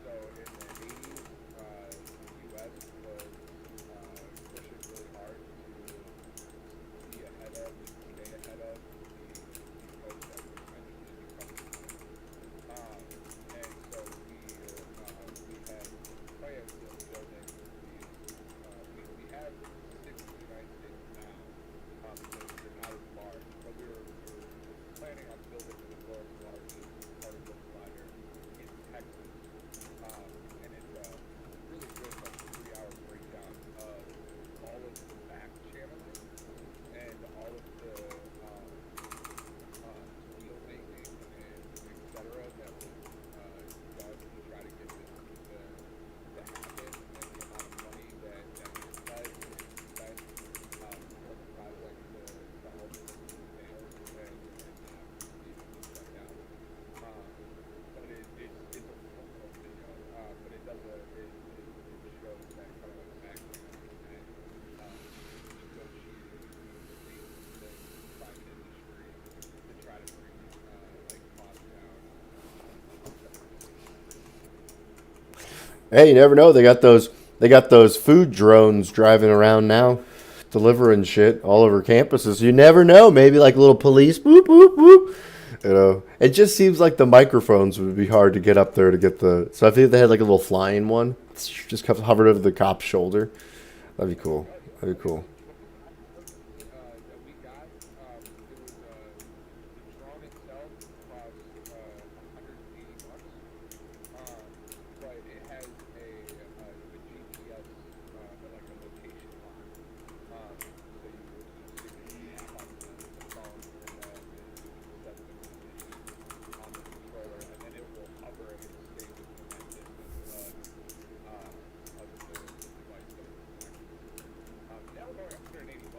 So in the 80s, the U.S. was pushing really hard to be ahead of and stay ahead of the code that would eventually become the norm. And so we had plans of building these. We have six in the United States now. They're not as large, but we were planning on building the world's largest particle collider in Texas. And it's a really good like 3 hour breakdown of all of the back channeling and all of the steel making and et cetera that was done to try to get this to happen and the amount of money that was pledged and spent from the project to ultimately fail and not proceed and be shut down. But it's a phenomenal video. But it does it shows that kind of like back channeling and negotiating between the state and the private industry to try to bring like costs down. Hey, you never know. They got those. They got those food drones driving around now, delivering shit all over campuses. You never know. Maybe like little police. Boop boop boop. You know, it just seems like the microphones would be hard to get up there to get the. So I think they had like a little flying one, just hovered over the cop's shoulder. That'd be cool. That'd be cool. That we got, it was the drone itself cost $180, but it has a GPS, like a location lock. So you stick the app on the phone and you set the position on the controller, and then it will hover and stay within that distance of the device that it's connected to. That was only $180.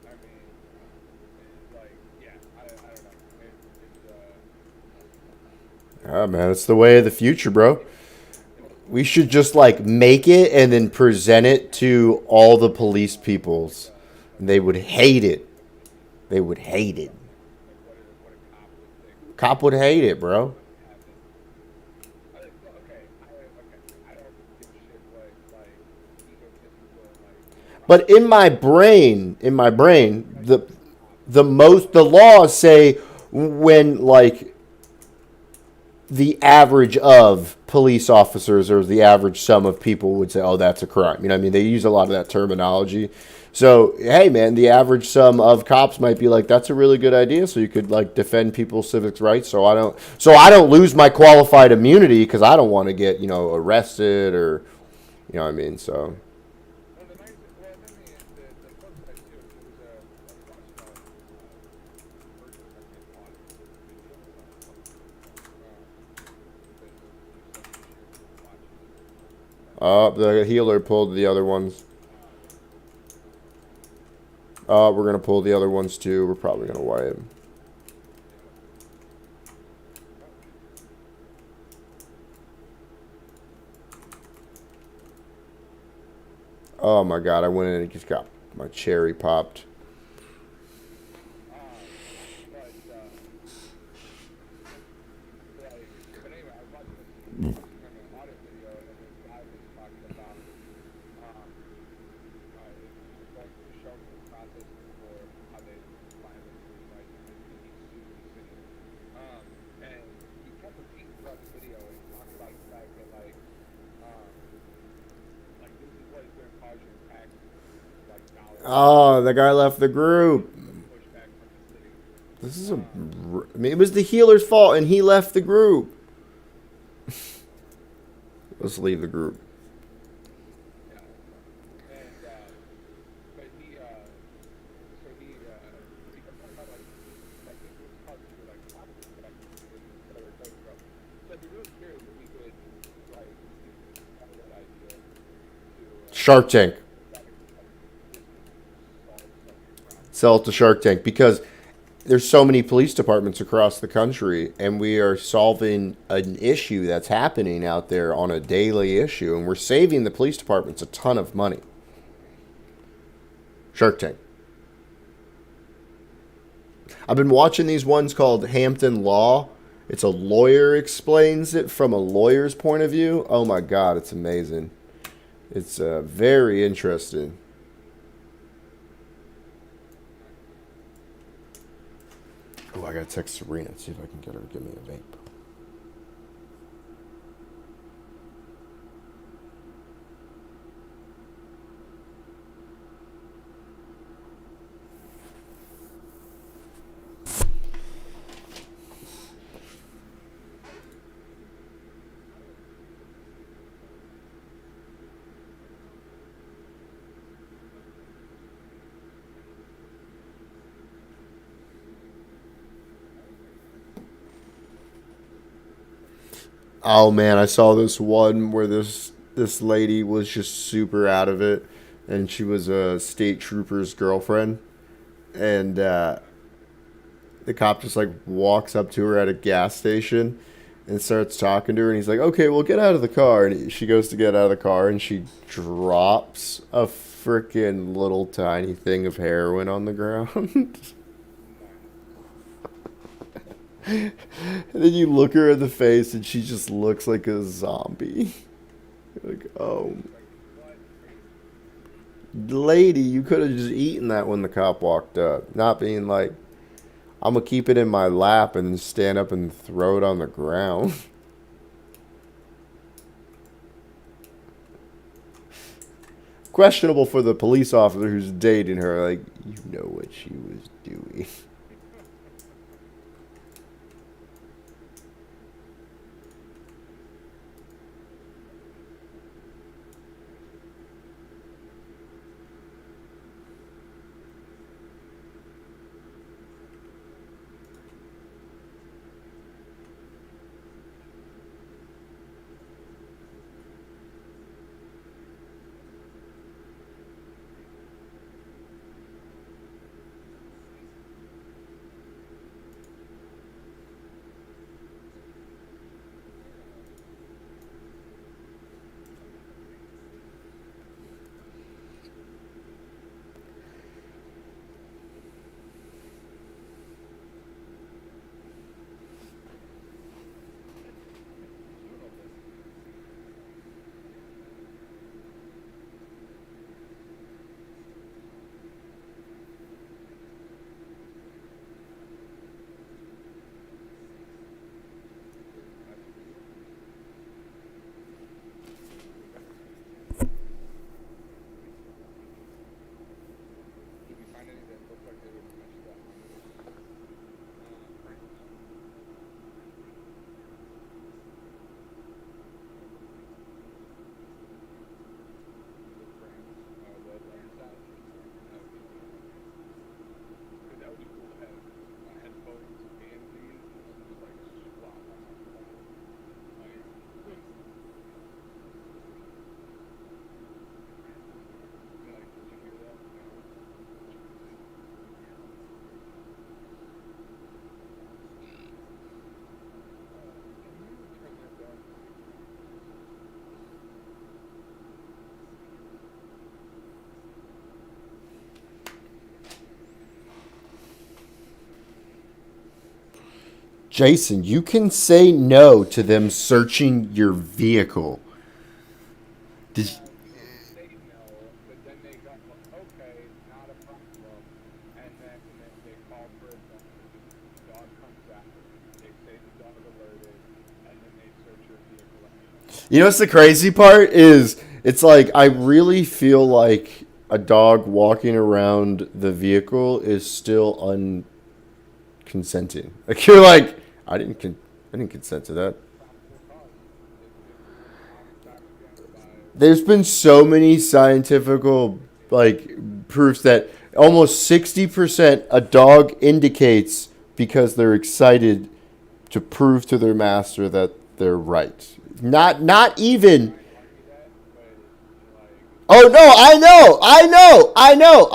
Like, I mean, like, yeah, I don't know. Ah, man, it's the way of the future, bro. We should just like make it and then present it to all the police peoples. And they would hate it. They would hate it. Like, what a cop would think Cop would hate it, bro. having. I don't give a shit what like egotistical like But in my brain, the laws say when like the average of police officers or the average sum of people would say, "Oh, that's a crime." You know what I mean? They use a lot of that terminology. So, hey, man, the average sum of cops might be like, "That's a really good idea." So you could like defend people's civic rights. So I don't lose my qualified immunity because I don't want to get arrested or you know what I mean. So well, the nice, well, then the flip side too. There was a question on First Amendment audit video because there's such a sheer watching it. the healer pulled the other ones. We're gonna pull the other ones too. We're probably gonna wipe. Oh my god! I went in and just got my cherry popped. But anyway, I was watching this First Amendment audit video, and this guy was talking about it was just going through showing the process for how they finally greenlighted it, and he sued the city of Oh, the guy left the group. pushback from the city. This is a. I mean, it was the healer's fault, and he left the group. Let's leave the group. Yeah. And but he complained about like he was causing me like problems that I could that I were talking about. So I'd be really curious if we could like have that idea to Shark Tank. try to solve some of your problems. Sell it to Shark Tank because there's so many police departments across the country, and we are solving an issue that's happening out there on a daily issue, and we're saving the police departments a ton of money. Shark Tank. I've been watching these ones called Hampton Law. It's a lawyer explains it from a lawyer's point of view. Oh my God, it's amazing. It's very interesting. Oh, I gotta text Serena, see if I can get her to give me a vape. Oh man, I saw this one where this lady was just super out of it, and she was a state trooper's girlfriend, and the cop just like walks up to her at a gas station and starts talking to her, and he's like, "Okay, well, get out of the car." And she goes to get out of the car, and she drops a freaking little tiny thing of heroin on the ground. And then you look her in the face, and she just looks like a zombie. You're like, oh, lady, you could have just eaten that when the cop walked up, not being like, I'm gonna keep it in my lap and then stand up and throw it on the ground. Questionable for the police officer who's dating her. Like, you know what she was doing. Did you find any that looked like they would match that the frames, the lens side? That would be cool to have headphones and these, and just like swap on top of that. Like, did you hear that? Can you turn that down? Jason, you can say no to them searching your vehicle. Did Yeah, you can say no, but then they got like, okay, not a problem, and then they call for a dog. The dog comes out, they say the dog alerted, and then they search your vehicle anyway. you know what's the crazy part is it's like I really feel like a dog walking around the vehicle is still unconsenting. Like you're like, I didn't consent to that. probable cause. It's been proven time and time again by There's been so many scientific like proofs that almost 60% a dog indicates because they're excited to prove to their master that they're right. Not even. might argue that, but like Oh no,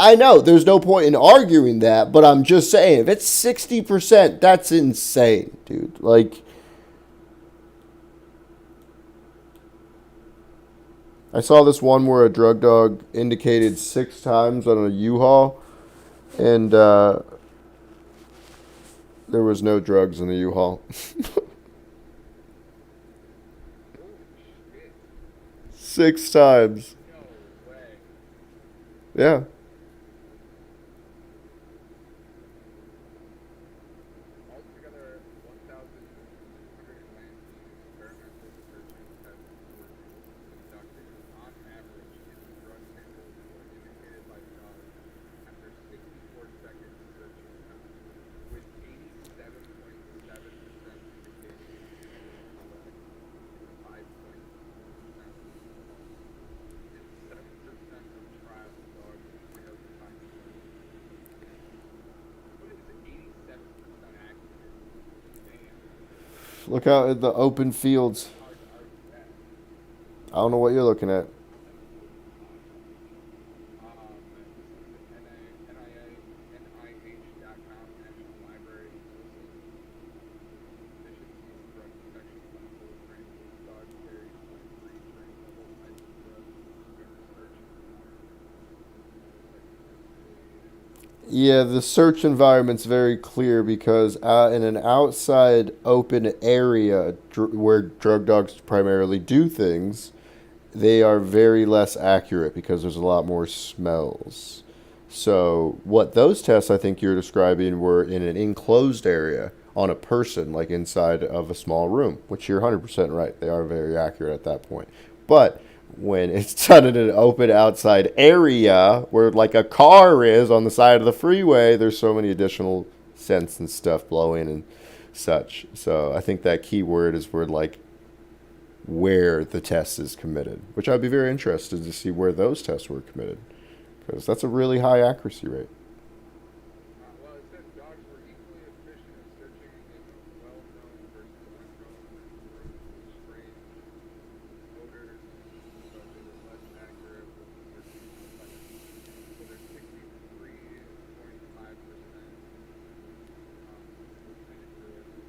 I know. There's no point in arguing that, but I'm just saying if it's 60%, that's insane, dude. Like I saw this one where a drug dog indicated 6 times on a U-Haul, and there was no drugs in the U-Haul. holy shit, 6 times. no way. Yeah. Altogether, 1,219 experimental searching tests were conducted. On average, if drug samples were indicated by the dog after 64 seconds searching time, with 87.7% indicating it was correct, 5.2% was false. In 7% of trials, dogs failed to find drugs. What is 87% accurate? Damn. Look out at the open fields. Hard to argue that. I don't know what you're looking at. That's totally hard. This is NIH.com, National Library. Deficiencies, drug detection, clinical examples, dog carries by free train level types of drugs during research environment. Yeah, the search environment's very clear because in an outside open area where drug dogs primarily do things, they are very less accurate because there's a lot more smells. So, what those tests I think you're describing were in an enclosed area on a person, like inside of a small room, which you're 100% right. They are very accurate at that point. But when it's done in an open outside area where, like, a car is on the side of the freeway, there's so many additional scents and stuff blowing and such. So, I think that key word is where, like, where the test is committed, which I'd be very interested to see where those tests were committed because that's a really high accuracy rate. Well, it said dogs were equally efficient at searching in well-known versus unknown rooms with strange odors, but they were less accurate when searching outside of these. So there's 63.5% was accurate with open rooms.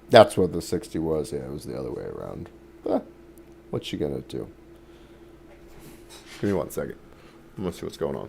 That's what the 60 was. Yeah, it was the other way around. But what you gonna do? Give me 1 second. I'm gonna see what's going on.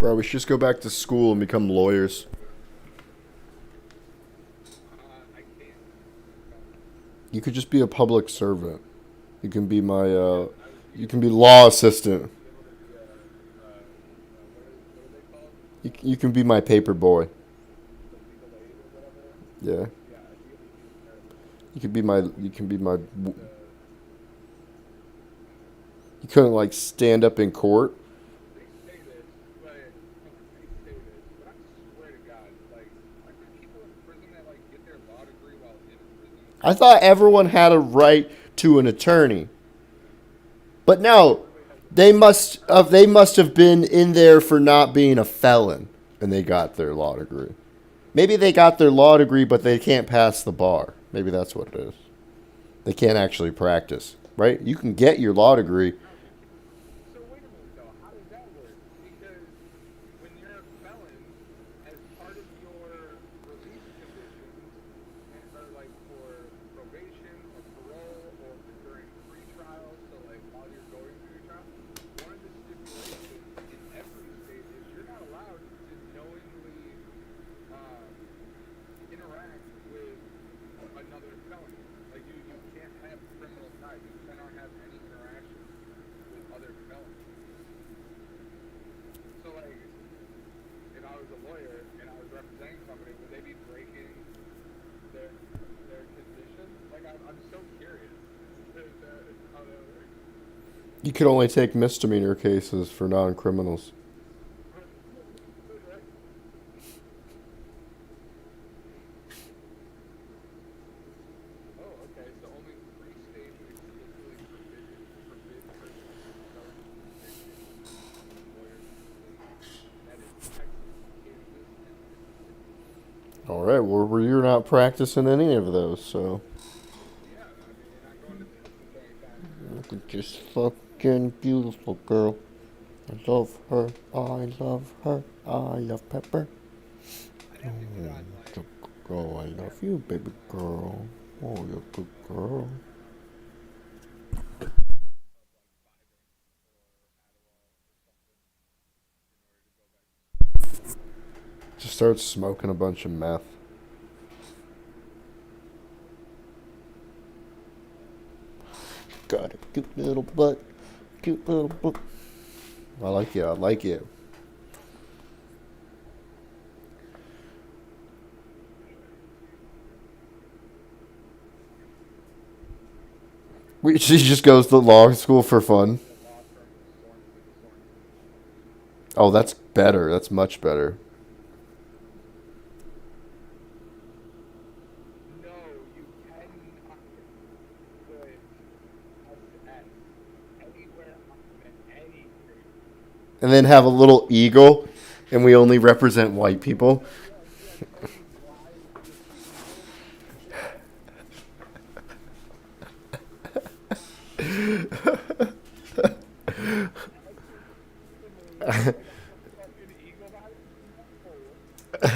Bro, we should just go back to school and become lawyers. I can't. You could just be a public servant. You can be my, you can be law assistant. Be able to be what are they called? You can be my paper boy. The legal aid or whatever. Yeah. Yeah, I'd be able to be a paralegal. You could be my, you can be my, The, you couldn't like stand up in court. they say this, but I swear to God, like, aren't there people in prison that like get their law degree while in prison? I thought everyone had a right to an attorney. But no, they must have been in there for not being a felon and they got their law degree. Maybe they got their law degree but they can't pass the bar. Maybe that's what it is. They can't actually practice, right? You can get your law degree. So wait a minute though, how does that work? Because when you're a felon, as part of your release conditions, or like for probation or parole or during free trials, so like while you're going through your trial, one of the stipulations in every state is you're not allowed to knowingly interact with another felon. Like you can't have criminal ties. You cannot have any interaction with other felons. So like, if I was a lawyer and I was representing somebody, would they be breaking their conditions? Like I'm so curious how that works. You could only take misdemeanor cases for non-criminals. Right? Oh, okay. So only 3 states explicitly forbid persons with felony convictions from lawyers in state. That is Texas, Kansas, and Mississippi. All right, well, you're not practicing any of those, so. Yeah, I mean, you're not going to Mississippi anytime Look soon. at this fucking beautiful girl. I love her. I love her. I love Pepper. I'd have to get on like. Good girl, I love you, baby girl. Oh, you're a good girl. Just start smoking a bunch of meth. Got a cute little butt. Cute little butt. I like it. I like it. She just goes to law school for fun. The law firm of Sorensen. Oh, that's better. That's much better. No, you cannot put SS anywhere on any street. And then have a little eagle, and we only represent white people. Yeah, you like any rise with the eagle. Like a fucking eagle behind it. No.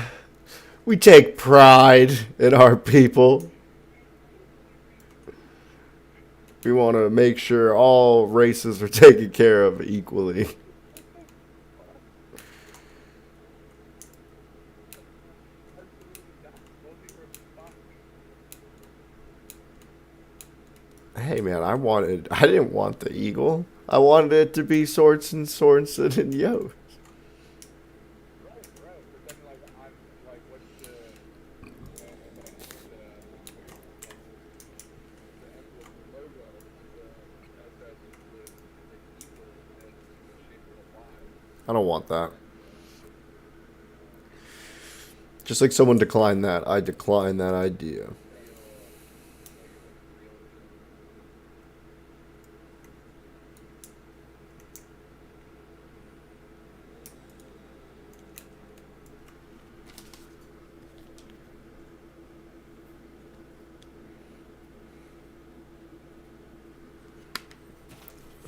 We take pride in our people. We want to make sure all races are taken care of equally. Absolutely not. We'll be responsible. Hey man, I didn't want the eagle. I wanted it to be Sorensen, and Yost. Right, right. But then, like, I'm like, what's the emblem, the logo? The SS is the eagle and the shape of a Y. I don't want that. Just like someone declined that, I decline that idea.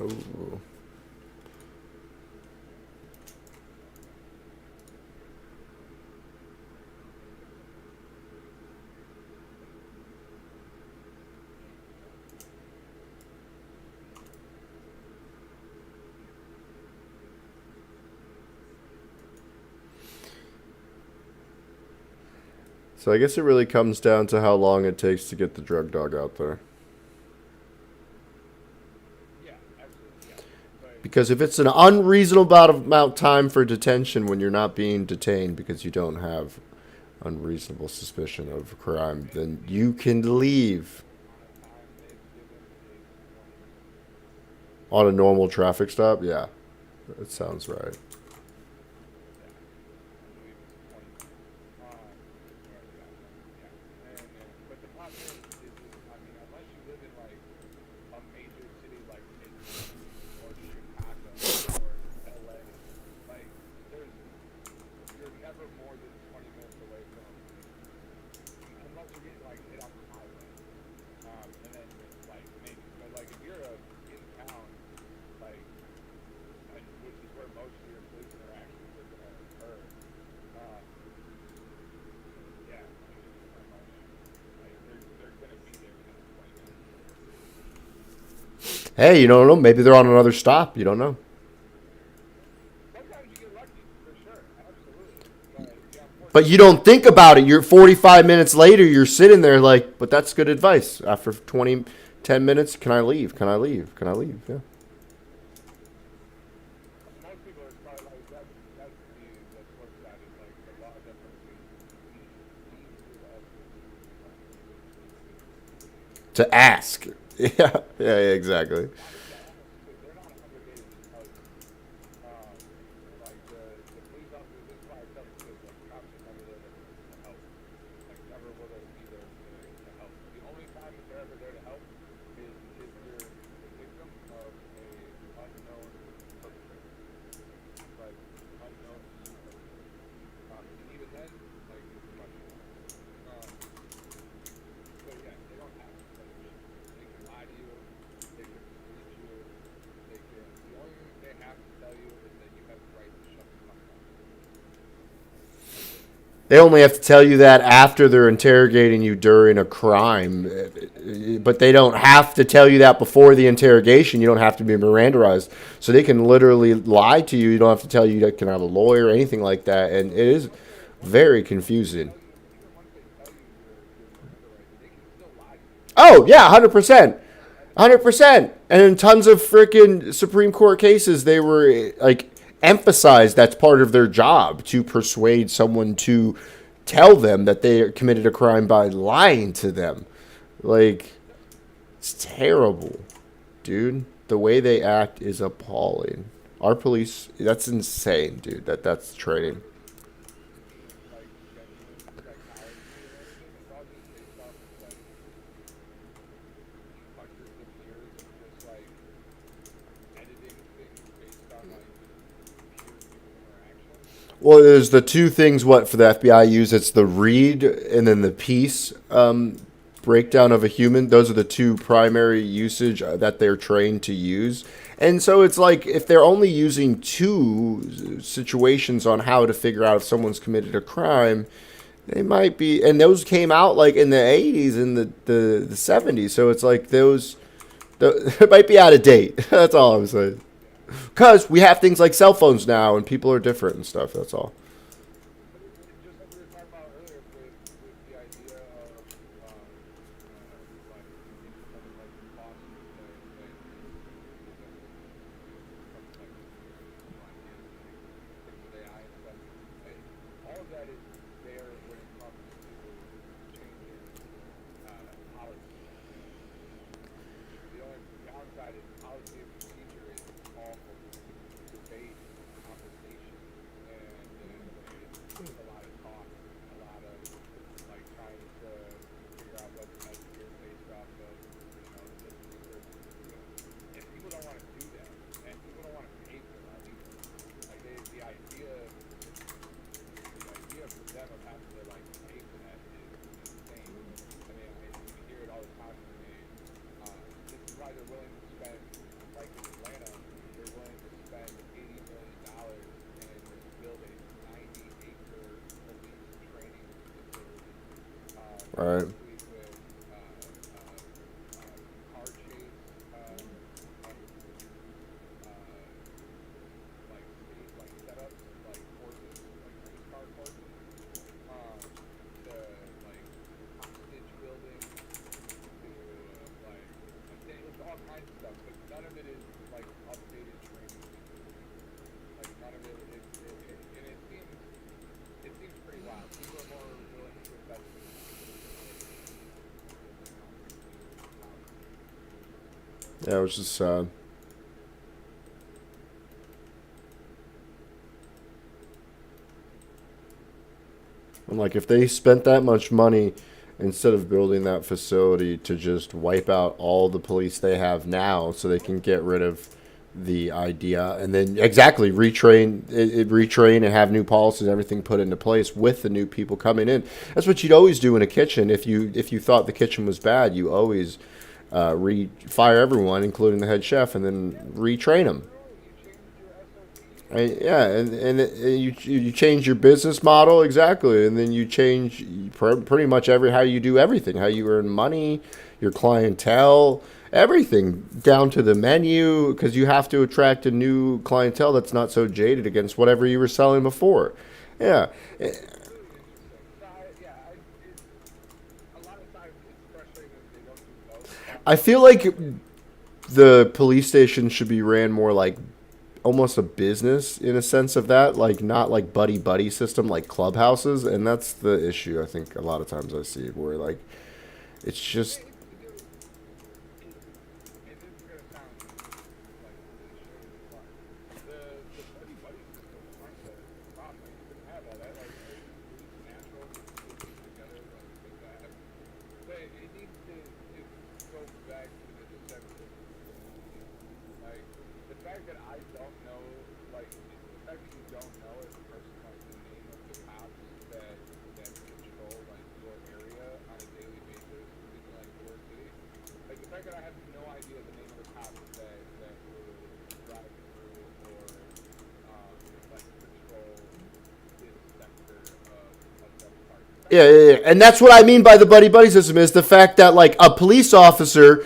Oh. So I guess it really comes down to how long it takes to get the drug dog out there. Yeah, absolutely. Yeah, but Because if it's an unreasonable amount of time for detention when you're not being detained because you don't have unreasonable suspicion of a crime, then you can leave amount of time they've given is 20 minutes. on a normal traffic stop. Yeah, that sounds right. Yeah, I believe it's 20 minutes. Is what I got. Yeah, but the problem is I mean, unless you live in like a major city like Sydney or Chicago or LA, like there's you're never more than 20 minutes away from unless you're getting like hit on the highway. And then like maybe, but like if you're in town, like which is where most of your police interactions are gonna occur. Um, yeah, I mean it's pretty much like they're gonna be there within 20 minutes. Hey, you don't know. Maybe they're on another stop. You don't know. Sometimes you get lucky for sure, absolutely. But yeah, But you unfortunately, don't think about it. You're 45 minutes later. You're sitting there like, but that's good advice. After 10 minutes, can I leave? Can I leave? Can I leave? Yeah. most people are probably like that's the flip side is like the law definitely eases up To ask. Yeah. Yeah. Yeah. Exactly. yeah, almost to they're not obligated to tell you. Um, like the police officers, this is why I tell the kids like cops are never there to help. Like never will they be there to help. The only time that they're ever there to help is if you're the victim of a unknown perpetrator, like unknown perpetrator. And even then, like it's questionable. Um, but yeah, they don't have to tell you shit. They can lie to you. They can mislead you. They can. The only thing they have to tell you is that you have the right to shut the fuck up. That's it. They only have to tell you that after they're interrogating you during a crime, but they don't have to tell you that before the interrogation. You don't have to be Mirandaized, so they can literally lie to you. You don't have to tell you that can have a lawyer or anything like that, and it is very confusing. Even once they tell you your Miranda rights, they can still lie to you. Oh yeah, 100%. Like at any point. 100%. And in tons of freaking Supreme Court cases, they were like emphasized that's part of their job to persuade someone to tell them that they committed a crime by lying to them. Like, Yep. it's terrible, dude. The way they act is appalling. Our police, that's insane, dude. That's training. Even like genuine psychology or anything. It's all just based off of like hundreds of years of just like editing things based on like pure human interaction. Well, there's the two things what for the FBI use. It's the read and then the piece breakdown of a human. Those are the two primary usage that they're trained to use. And so it's like if they're only using two situations on how to figure out if someone's committed a crime, they might be. And those came out like in the 80s and the 70s. So it's like it might be out of date. That's all I'm saying. Yeah. Because we have things like cell phones now and people are different and stuff. That's all. But just like we were talking about earlier with the idea of like independent like imposters that from like online gambling, things with AI and stuff. And all of that is there when it comes to changing policy and procedure. The only downside is policy and procedure is awful debate and conversation, and it's a lot of talk and a lot of like trying to figure out what's best here based off of this research and this doing, and people don't want to do that, and people don't want to pay for that either. Like the idea for them of having to like pay for that is insane. I mean, we hear it all the time when this is why they're willing to spend, like in Atlanta, they're willing to spend $80 million and build a 90-acre police training facility, Right. complete with car chase, like state like setups, like courses, like race car courses, to Yeah, it was just sad. And like, if they spent that much money instead of building that facility to just wipe out all the police they have now, so they can get rid of the idea and then exactly retrain and have new policies and everything put into place with the new people coming in. That's what you'd always do in a kitchen. If you thought the kitchen was bad, you always fire everyone, including the head chef, and then retrain them. Yeah, and you change your business model exactly, and then you change pretty much how you do everything, how you earn money, your clientele, everything down to the menu, because you have to attract a new clientele that's not so jaded against whatever you were selling before. Yeah, Really interesting. So a lot of times it's frustrating that they don't do both. I feel like the police station should be ran more like almost a business in a sense of that, like not like buddy buddy system like clubhouses, and that's the issue I think a lot of times I see where like it's just And this is gonna sound like cliche, but the buddy buddy systems aren't the problem. Like, you can have all that, like it's natural to put people together, like that. But it needs to go back to the defense of the community. Like the fact that I don't know, like the fact that you don't know as a person like the name of the cops that patrol like your area on a daily basis in like your city. Like the fact that I have no idea the name of the cops that would drive through or like patrol this sector of that park. The fact yeah, that I yeah, yeah. don't And know that's what I mean by the buddy buddy system is the fact that like a police officer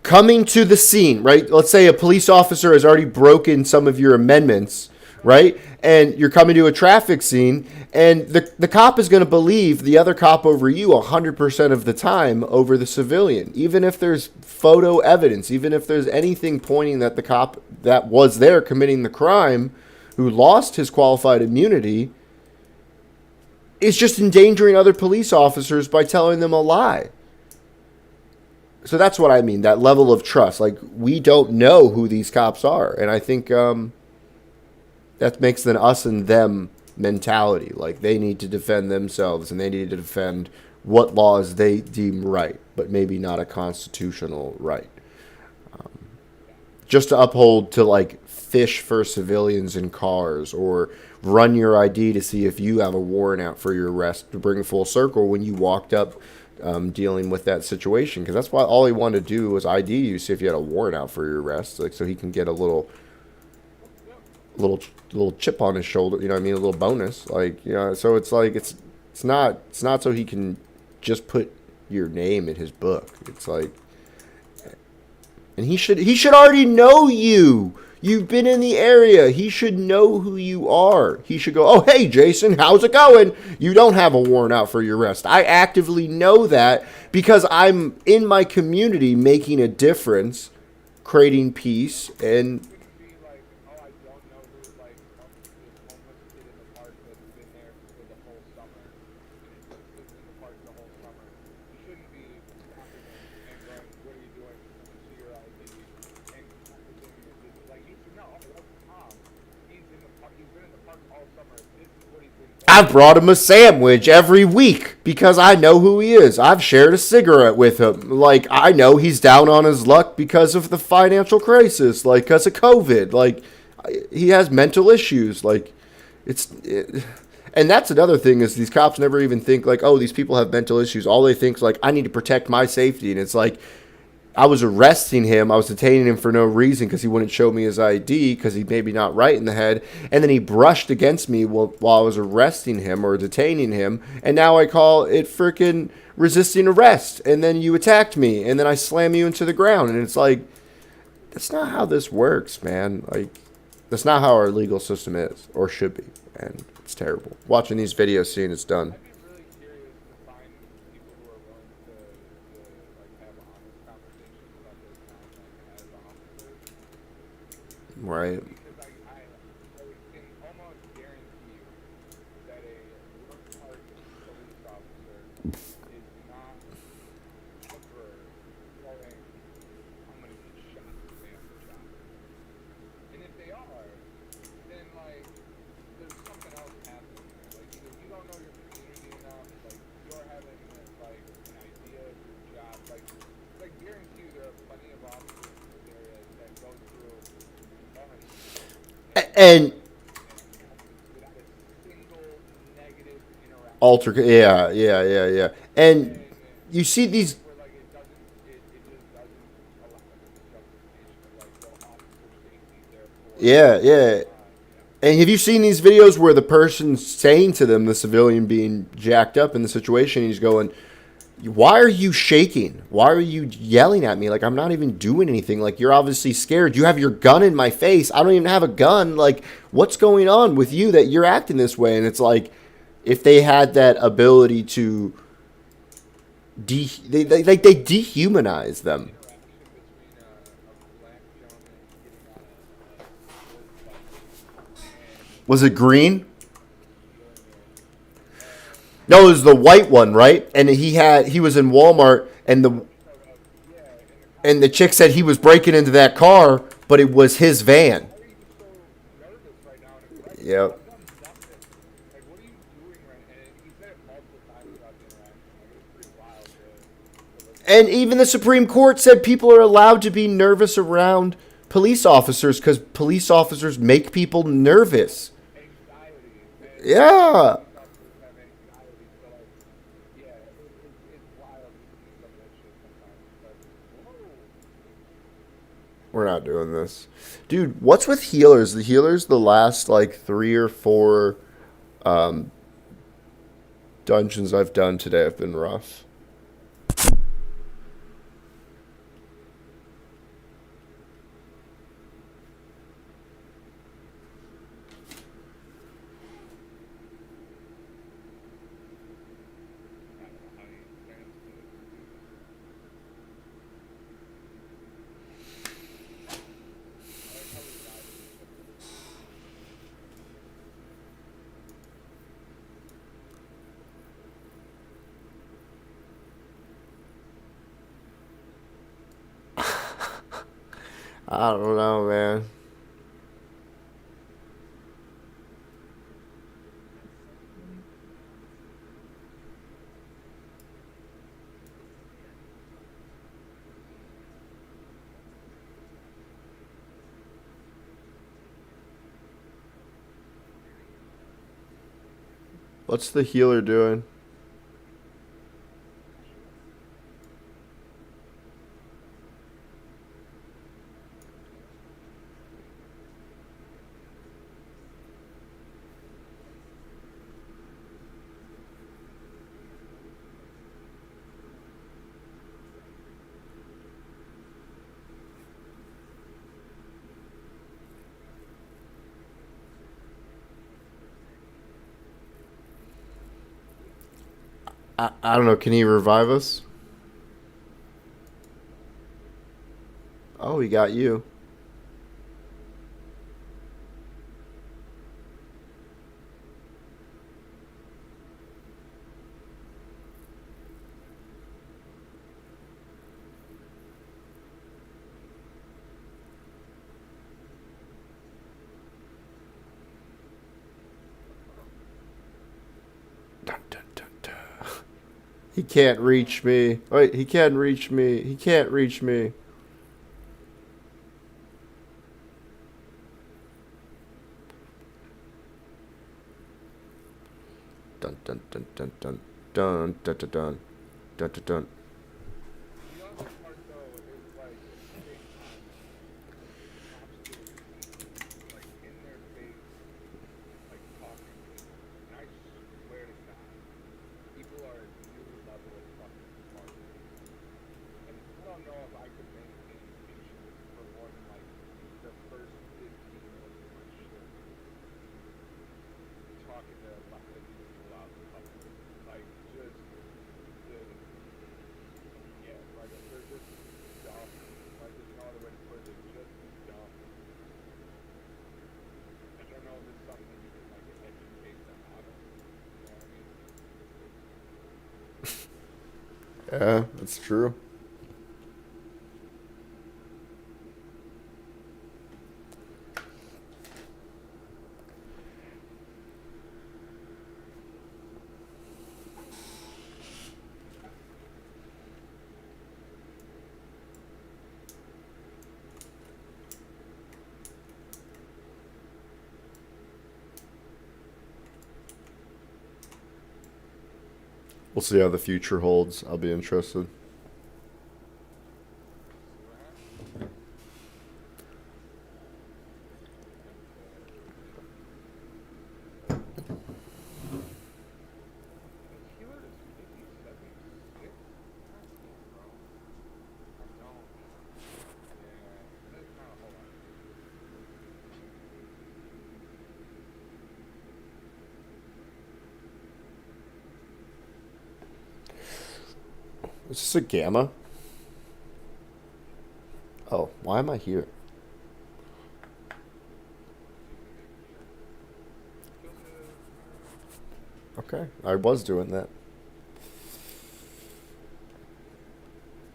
coming to the scene, right? Let's say a police officer has already broken some of your amendments, right? And you're coming to a traffic scene, and the cop is going to believe the other cop over you 100% of the time over the civilian, even if there's photo evidence, even if there's anything pointing that the cop that was there committing the crime, who lost his qualified immunity, is just endangering other police officers by telling them a lie. So that's what I mean. That level of trust. Like we don't know who these cops are, and I think that makes an us and them mentality. Like they need to defend themselves, and they need to defend what laws they deem right, but maybe not a constitutional right. Just to uphold to like fish for civilians in cars or run your ID to see if you have a warrant out for your arrest to bring full circle when you walked up dealing with that situation, because that's why all he wanted to do was ID you, see if you had a warrant out for your arrest, like so he can get a little little chip on his shoulder, you know what I mean, a little bonus, like, you know. So it's like it's not so he can just put your name in his book. It's like, and he should already know you. You've been in the area. He should know who you are. He should go, "Oh, hey, Jason, how's it going? You don't have a warrant out for your arrest." I actively know that because I'm in my community making a difference, creating peace, and shouldn't be like, oh, I don't know who, like, this homeless kid in the park that's been there for the whole summer and it just sits in the park the whole summer. You shouldn't be stopping him and going, what are you doing? Let me see your ID. And confiscating your digital. Like, you should know, oh, that's Tom. He's in the park. He's been in the park all summer. This is what he's been I've doing. brought him a sandwich every week because I know who he is. I've shared a cigarette with him. Like, I know he's down on his luck because of the financial crisis, like, because of COVID. Like, he has mental issues. Like, and that's another thing is these cops never even think, like, oh, these people have mental issues. All they think is, like, I need to protect my safety. And it's like, I was arresting him. I was detaining him for no reason because he wouldn't show me his ID because he maybe not right in the head. And then he brushed against me while I was arresting him or detaining him. And now I call it freaking resisting arrest. And then you attacked me. And then I slam you into the ground. And it's like, that's not how this works, man. Like, that's not how our legal system is or should be. And it's terrible. Watching these videos, seeing it's done. I'd be really curious to find people who are willing to like have honest conversations about their time like as officers Right. because I can almost guarantee you that a Brook Park police officer is not ever going, I'm gonna get shot guarantee you there are plenty of officers in this area that go through months And without a single negative interaction. yeah. And And you see these, where like it just doesn't allow the justification of like, well, officer safety, therefore yeah, yeah. you know. And have you seen these videos where the person's saying to them, the civilian being jacked up in the situation, he's going, "Why are you shaking? Why are you yelling at me? Like, I'm not even doing anything. Like, you're obviously scared. You have your gun in my face. I don't even have a gun. Like, what's going on with you that you're acting this way?" And it's like, if they had that ability to they dehumanize them. Interaction between a black gentleman getting on a gold bike and Was it green? stealing it, and No, it was the white one, right? And he was in Walmart, and yeah, and the cop the was chick like, said he was breaking into that car, but it was his van. why are you so nervous right now and aggressive? Yep. I've done nothing. Like, what are you doing right now? And he said it multiple times throughout the interaction. Like, it was pretty wild to listen And to. even the Supreme Court said people are allowed to be nervous around police officers because police officers make people nervous. Anxiety, and Yeah. police officers have anxiety, so like, yeah, it's wild to see some of that shit sometimes. It's like, whoa. We're not doing this. Dude, what's with healers? The healers, the last like 3 or 4 dungeons I've done today have been rough. I don't know how he plans to do this. I like how we died in each other. I don't know, man. What's the healer doing? I don't know. Can he revive us? Oh, he got you. Dun, dun, dun, dun. He can't reach me. Wait, he can't reach me. He can't reach me. Dun dun dun dun dun dun dun dun dun dun dun dun. The other part though is like at the same time, the cops just keep like in their face, like talking to people. And I swear to God, people are a new level of fucking smart. And I don't know if I could maintain patience for more than like the first 15 minutes of my shift talking to elected people out in public. Like just the yeah, like they're just dumb. Like there's no other way to put it. They're just dumb. I don't know if it's something that you can like educate them out of. You know what I mean? Yeah, that's true. We'll see how the future holds. I'll be interested. See what happens. And he was 50, 76? God damn, bro. I don't. Yeah, that's not a whole lot. Is this a gamma? Oh, why am I here? Cumulative. Okay, I was doing that.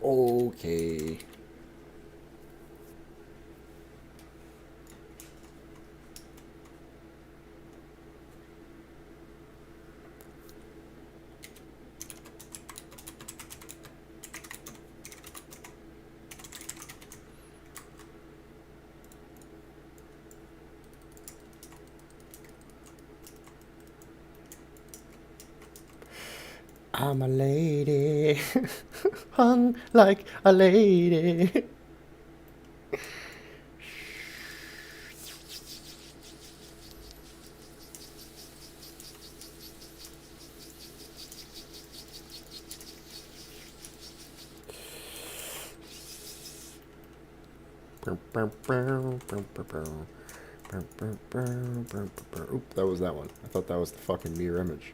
Okay. I'm a lady, hung like a lady. Oop, that was that one. I thought that was the fucking mirror image.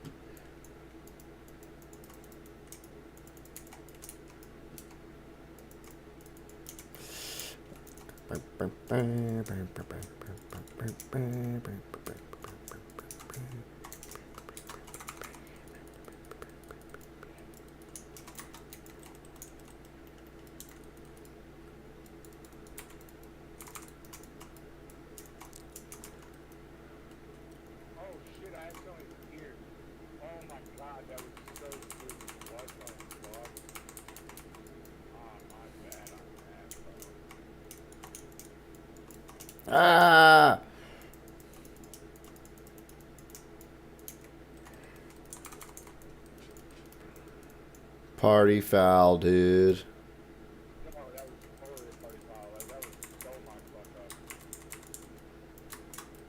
Oh shit, I accidentally peered. Oh my god, that was so stupid. What the fuck? Ah, my bad on that, bro. Ah! Party foul, dude. No, that was totally a party foul. Like, that was so my fuck up. Man,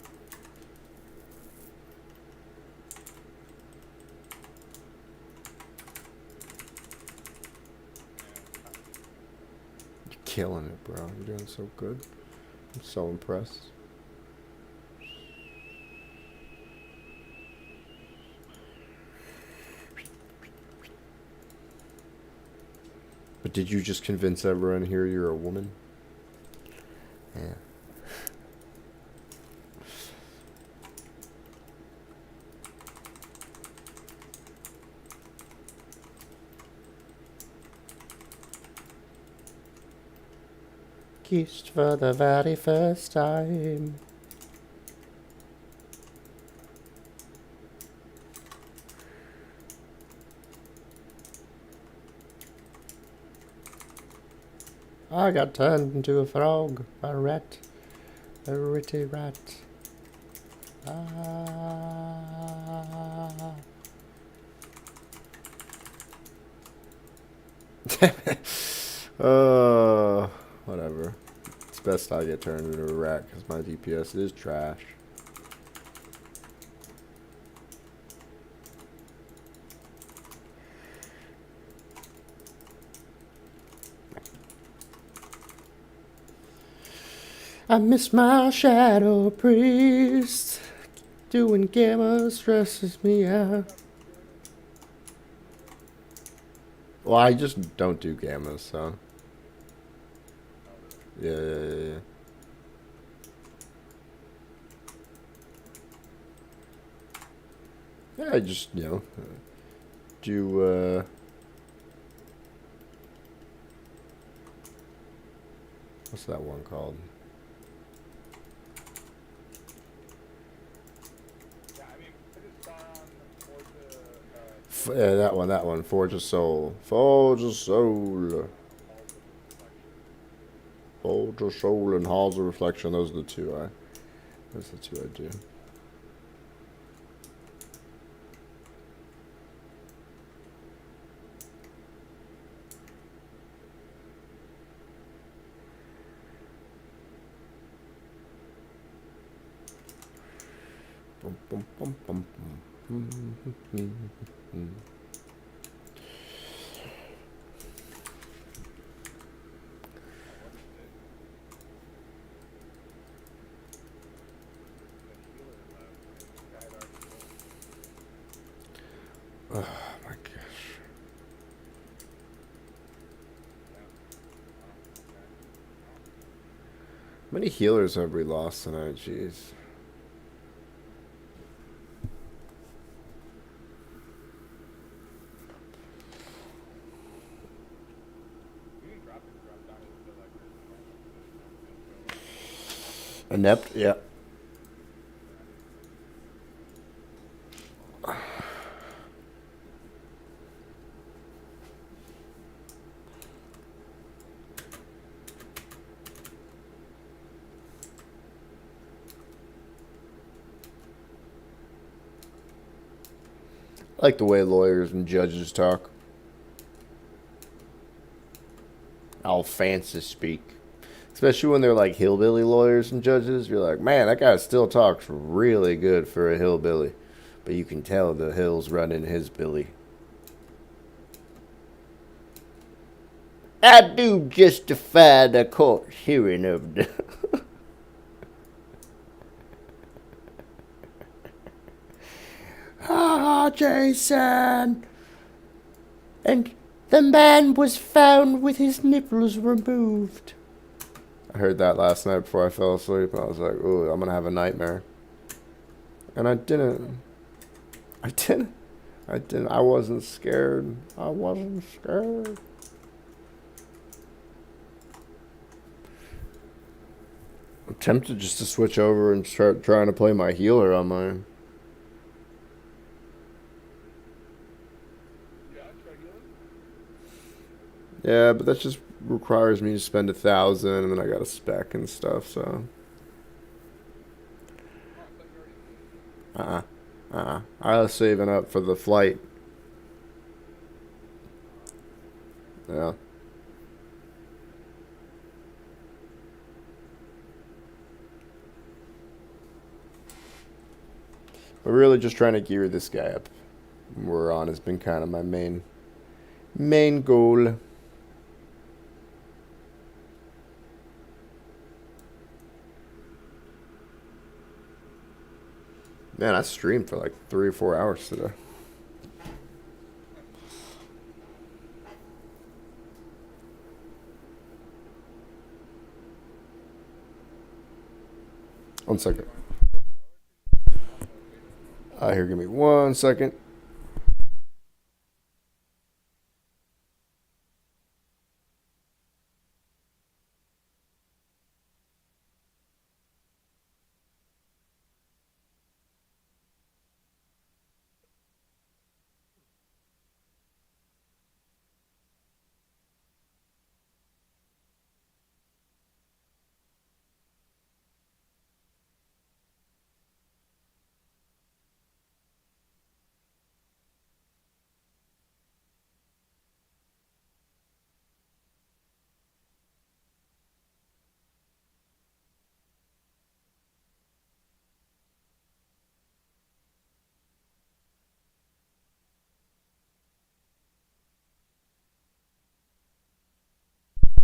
You're killing it, bro. You're doing so good. I'm so impressed. But did you just convince everyone here you're a woman? Yeah. Kissed for the very first time. I got turned into a frog, a rat, a ritty rat. Ah. Whatever. It's best I get turned into a rat because my DPS is trash. I miss my shadow priest. Doing gamma stresses me out. Well, I just don't do gammas, so. Yeah. Yeah, I just, do, what's that one called? yeah, I mean, put a star on Forza, Yeah, that one. Forge of Soul. Forge of Soul. Halls of Reflection. Forge of Soul and Halls of Reflection. Those are the two I do. Bum, bum, bum, bum, bum. Oh, what's this? The healer left, and this guy had already rolled. Oh my gosh. Damn. Wow. Okay. Wow. How many healers have we lost tonight? Jeez. You can drop it. Drop down into like this normal position and go up. Inept? Yeah. Yeah. I like the way lawyers and judges talk. All fancy speak. Especially when they're like hillbilly lawyers and judges. You're like, man, that guy still talks really good for a hillbilly. But you can tell the hill's running his billy. I do justify the court hearing of the... Ah, Jason! And the man was found with his nipples removed. I heard that last night before I fell asleep. I was like, ooh, I'm gonna have a nightmare. And I didn't. I didn't. I didn't. I wasn't scared. I wasn't scared. I'm tempted just to switch over and start trying to play my healer on mine. Yeah. Try healing. Yeah, but that just requires me to spend 1,000, and then I got a spec and stuff. So, Oh, I thought you already did. I was saving up for the flight. Yeah, but really just trying to gear this guy up. We're on has been kind of my main goal. Man, I streamed for like 3 or 4 hours today. One So you second. want to go heroic, or you want to go beta? Here, give me 1 second.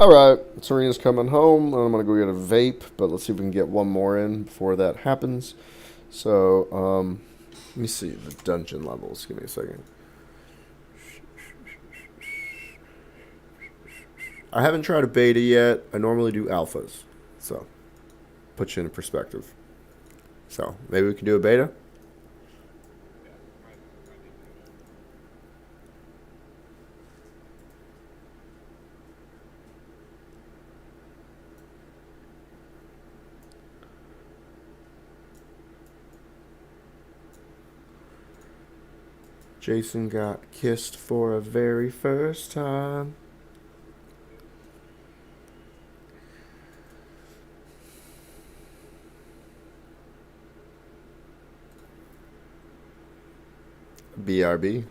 Alright, Serena's coming home, and I'm gonna go get a vape, but let's see if we can get one more in before that happens. So, let me see the dungeon levels. Give me a second. I haven't tried a beta yet. I normally do alphas. So, put you in perspective. So, maybe we can do a beta? Yeah. Might need to. Jason got kissed for a very first time. BRB.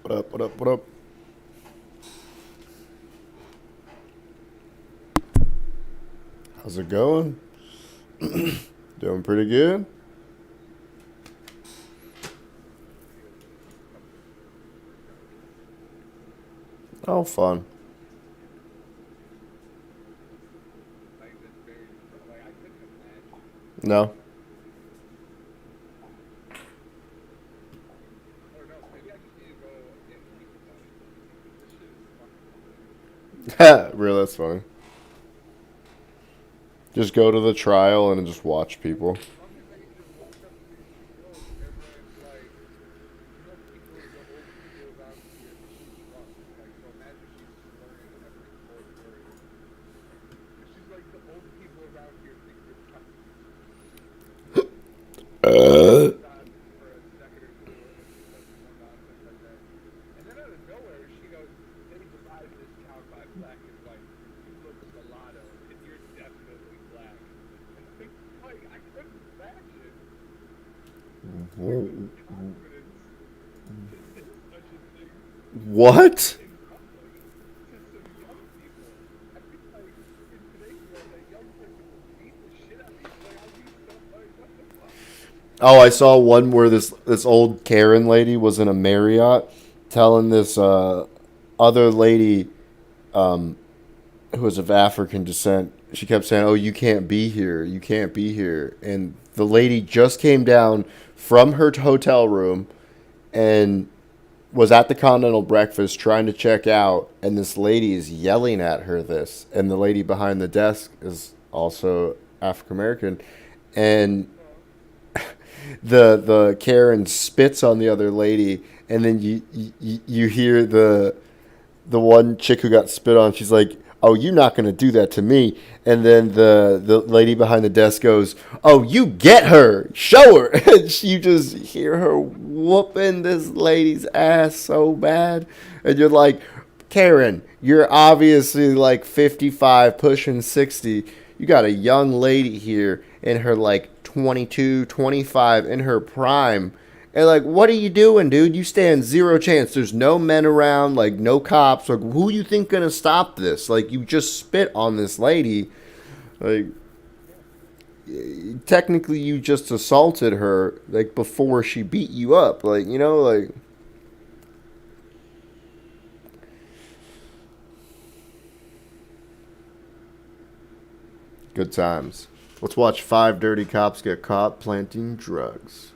What up? What up? What up? How's it going? Doing pretty good. Oh, fun. Like that's very like I couldn't imagine. No. Or no, maybe I just need to go and think about it. This shit is fucking hilarious. Real, that's funny. Just go to the trial and just watch people. Some things I can just walk up to these girls and then like people, the old people around here think you're drunk. Like so imagine she's slurring every fourth word. She's like the old people around here think you're drunk. Uh. Goes on for a second or two and she says some more nonsense like that. And then out of nowhere she goes, they divide this town by black and white. You look mulatto and you're definitely black. And like I couldn't imagine the confidence to say such a thing What? in public to some young people. I feel like in today's world, a young person would beat the shit out of you. Like, I'd be so like, what the fuck? Oh, I saw one where this old Karen lady was in a Marriott telling this other lady who was of African descent. She kept saying, "Oh, you can't be here. You can't be here." And the lady just came down from her hotel room and was at the continental breakfast trying to check out, and this lady is yelling at her this, and the lady behind the desk is also African American, and the Karen spits on the other lady, and then you hear the one chick who got spit on. She's like, "Oh, you're not gonna do that to me." And then the lady behind the desk goes, "Oh, you get her, show her." And you just hear her whooping this lady's ass so bad, and you're like, Karen, you're obviously like 55, pushing 60. You got a young lady here in her like 22, 25, in her prime. And like, what are you doing, dude? You stand zero chance. There's no men around, like no cops. Like, who you think gonna stop this? Like, you just spit on this lady. Like, technically, you just assaulted her. Like before she beat you up. Like, like good times. Let's watch five dirty cops get caught planting drugs.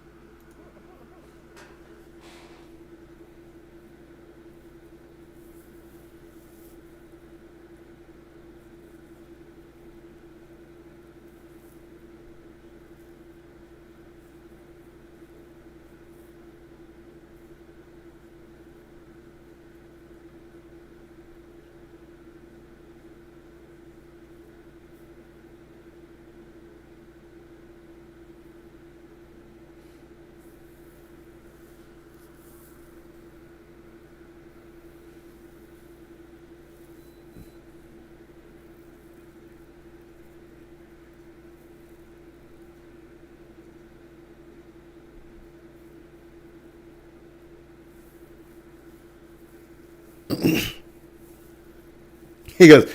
He goes,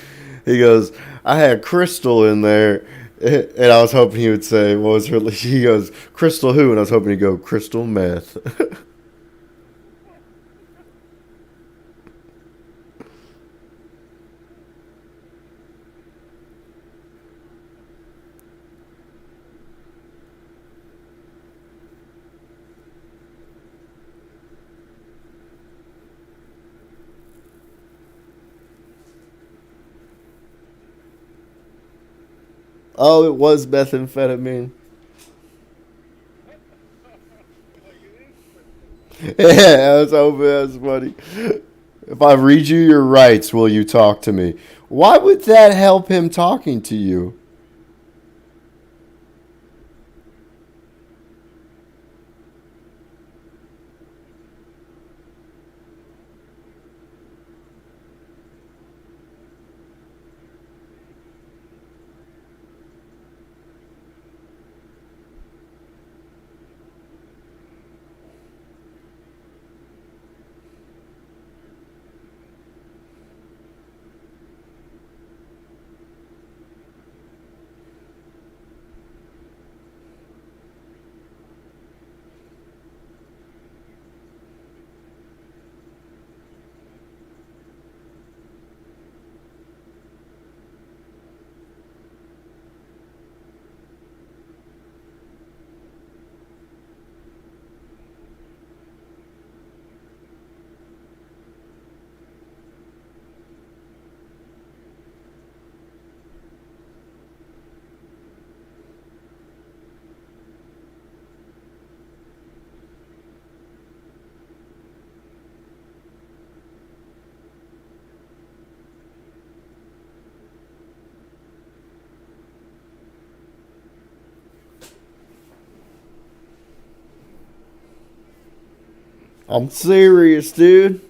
he goes. I had Crystal in there, and I was hoping he would say, "What was her?" He goes, "Crystal who?" And I was hoping he'd go, "Crystal meth." Oh, it was methamphetamine. Like it is crystal meth. Yeah, I was hoping that's funny. If I read you your rights, will you talk to me? Why would that help him talking to you? I'm serious, dude.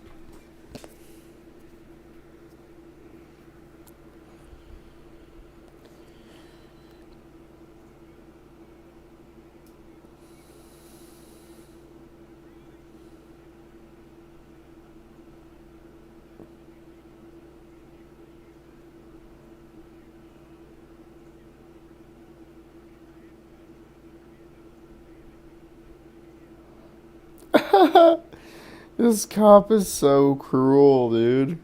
This cop is so cruel, dude.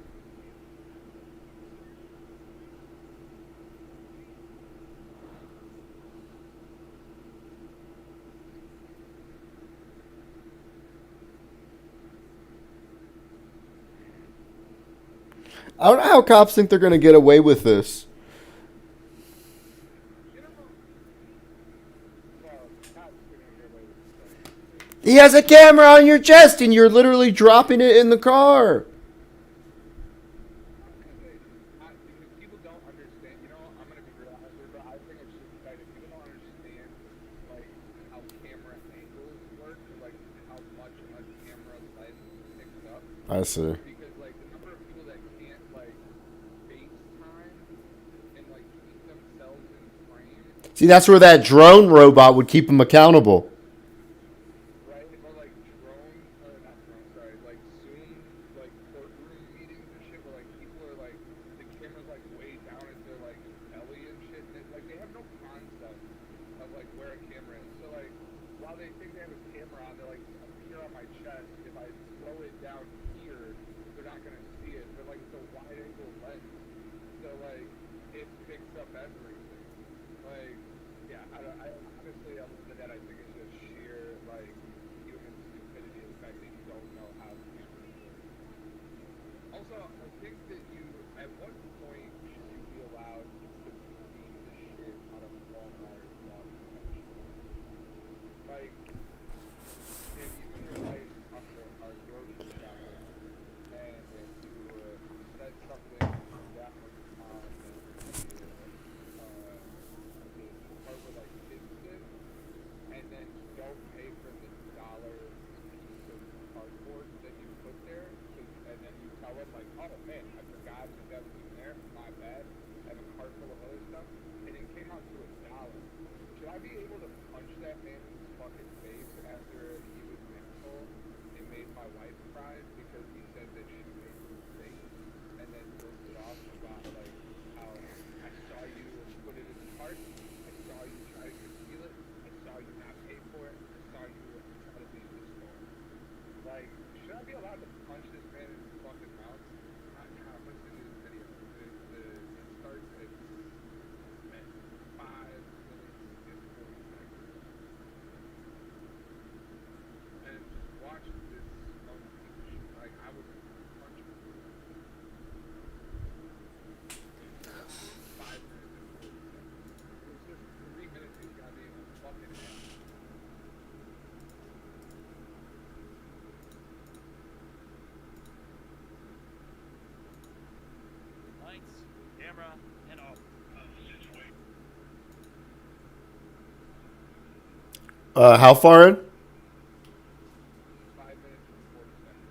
I don't know how cops think they're gonna get away with this. You know, well, cops are gonna get away with stuff. He has a camera on your chest and you're literally dropping it in the car. Because people don't understand. You know, I'm gonna be real honest with you, but I think it's just that if people don't understand like how camera angles work, or, like how much a camera lens picks up. I see. Because like the number of people that can't like FaceTime and like keep themselves in frame, See, that's where that drone robot would keep him accountable. right? Or like drone, or not drone, sorry, like Zoom, like courtroom meetings and shit, where like people are like the camera's like way down at their like belly and shit, and like they have no concept of like where a camera is. So like while they think they have a camera on, they're like up here on my chest. If I slow it down here, they're not gonna see it. But like it's a wide angle lens, so like it picks up everything. Like yeah, I honestly other than that, I think it's just sheer like human stupidity, the fact that you don't know how cameras work. Also, I think that you, at what point should you be allowed to beat the shit out of Walmart loss prevention? Like, if you and your wife are grocery shopping and you said something down on the part where like kids did, and then you don't pay for the dollar piece of cardboard that you put there, and then you tell them like, oh man, I forgot that was in there, my bad, I have a cart full of other stuff, and it came out to $1. Should I be able to punch that man in his fucking face after he was an asshole and made my wife cry because he said that she made a mistake, and then listed off about like how I saw you put it in the cart, I saw you try to conceal it, I saw you not pay for it, I saw you try to leave the store. Like, should I be allowed to punch this man in his fucking mouth? I'm listening to this video. It starts at 5 minutes and 40 seconds. And just watch this monkey shit. Like, I would punch him. 5 minutes and 40 seconds. It's just 3 minutes he's got me in a fucking ass. Lights, camera, and all. How far in? 5 minutes and 40 seconds.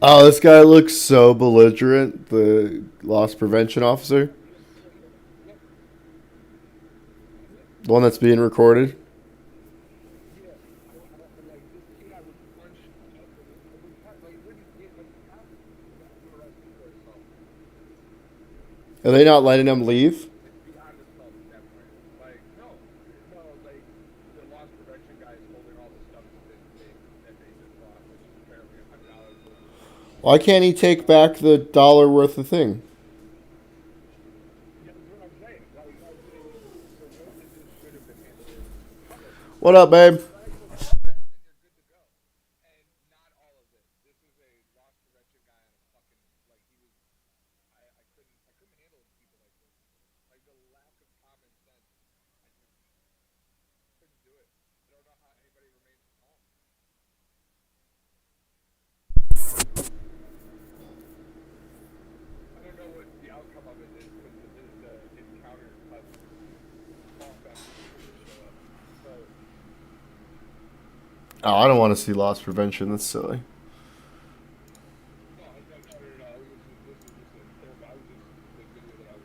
Oh, this guy looks so belligerent, the loss prevention officer. The one that's being recorded. Yeah, like this kid, I would punch. I would punch, like, wouldn't get like how got arrested for assault. Are they not letting him leave? It's beyond assault at that point. Like no, like the loss prevention guy is holding all the stuff that they just lost, which is apparently $100 worth of things. Why can't he take back the dollar worth of thing? What up, babe? then you're good to go. And not all of it. This was a loss prevention guy on a fucking like he was. I couldn't handle people like this. Like the lack of common sense. I just couldn't do it. I don't know how anybody remains calm. I don't know what the outcome of it is because the encounter cuts off after the police show up. But Oh, I don't want to see loss prevention. That's silly. no, no. This is just a terrible. I was just the video that I was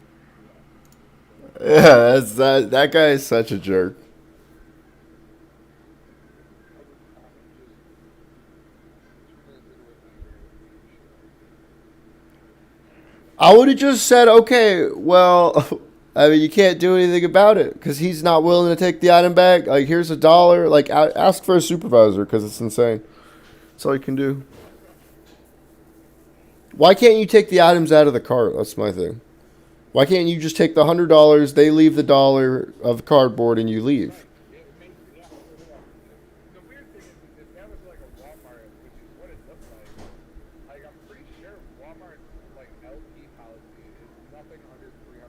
watching. Yeah, that's that guy is such a jerk. I would have just said, okay, well, I mean, you can't do anything about it because he's not willing to take the item back. Like, here's $1. Like, ask for a supervisor because it's insane. That's all you can do. Why can't you take the items out of the cart? That's my thing. Why can't you just take the $100? They leave the dollar of cardboard and you leave. It makes the weird thing is if that was like a Walmart, which is what it looked like I'm pretty sure Walmart's like LP policy is nothing under $300.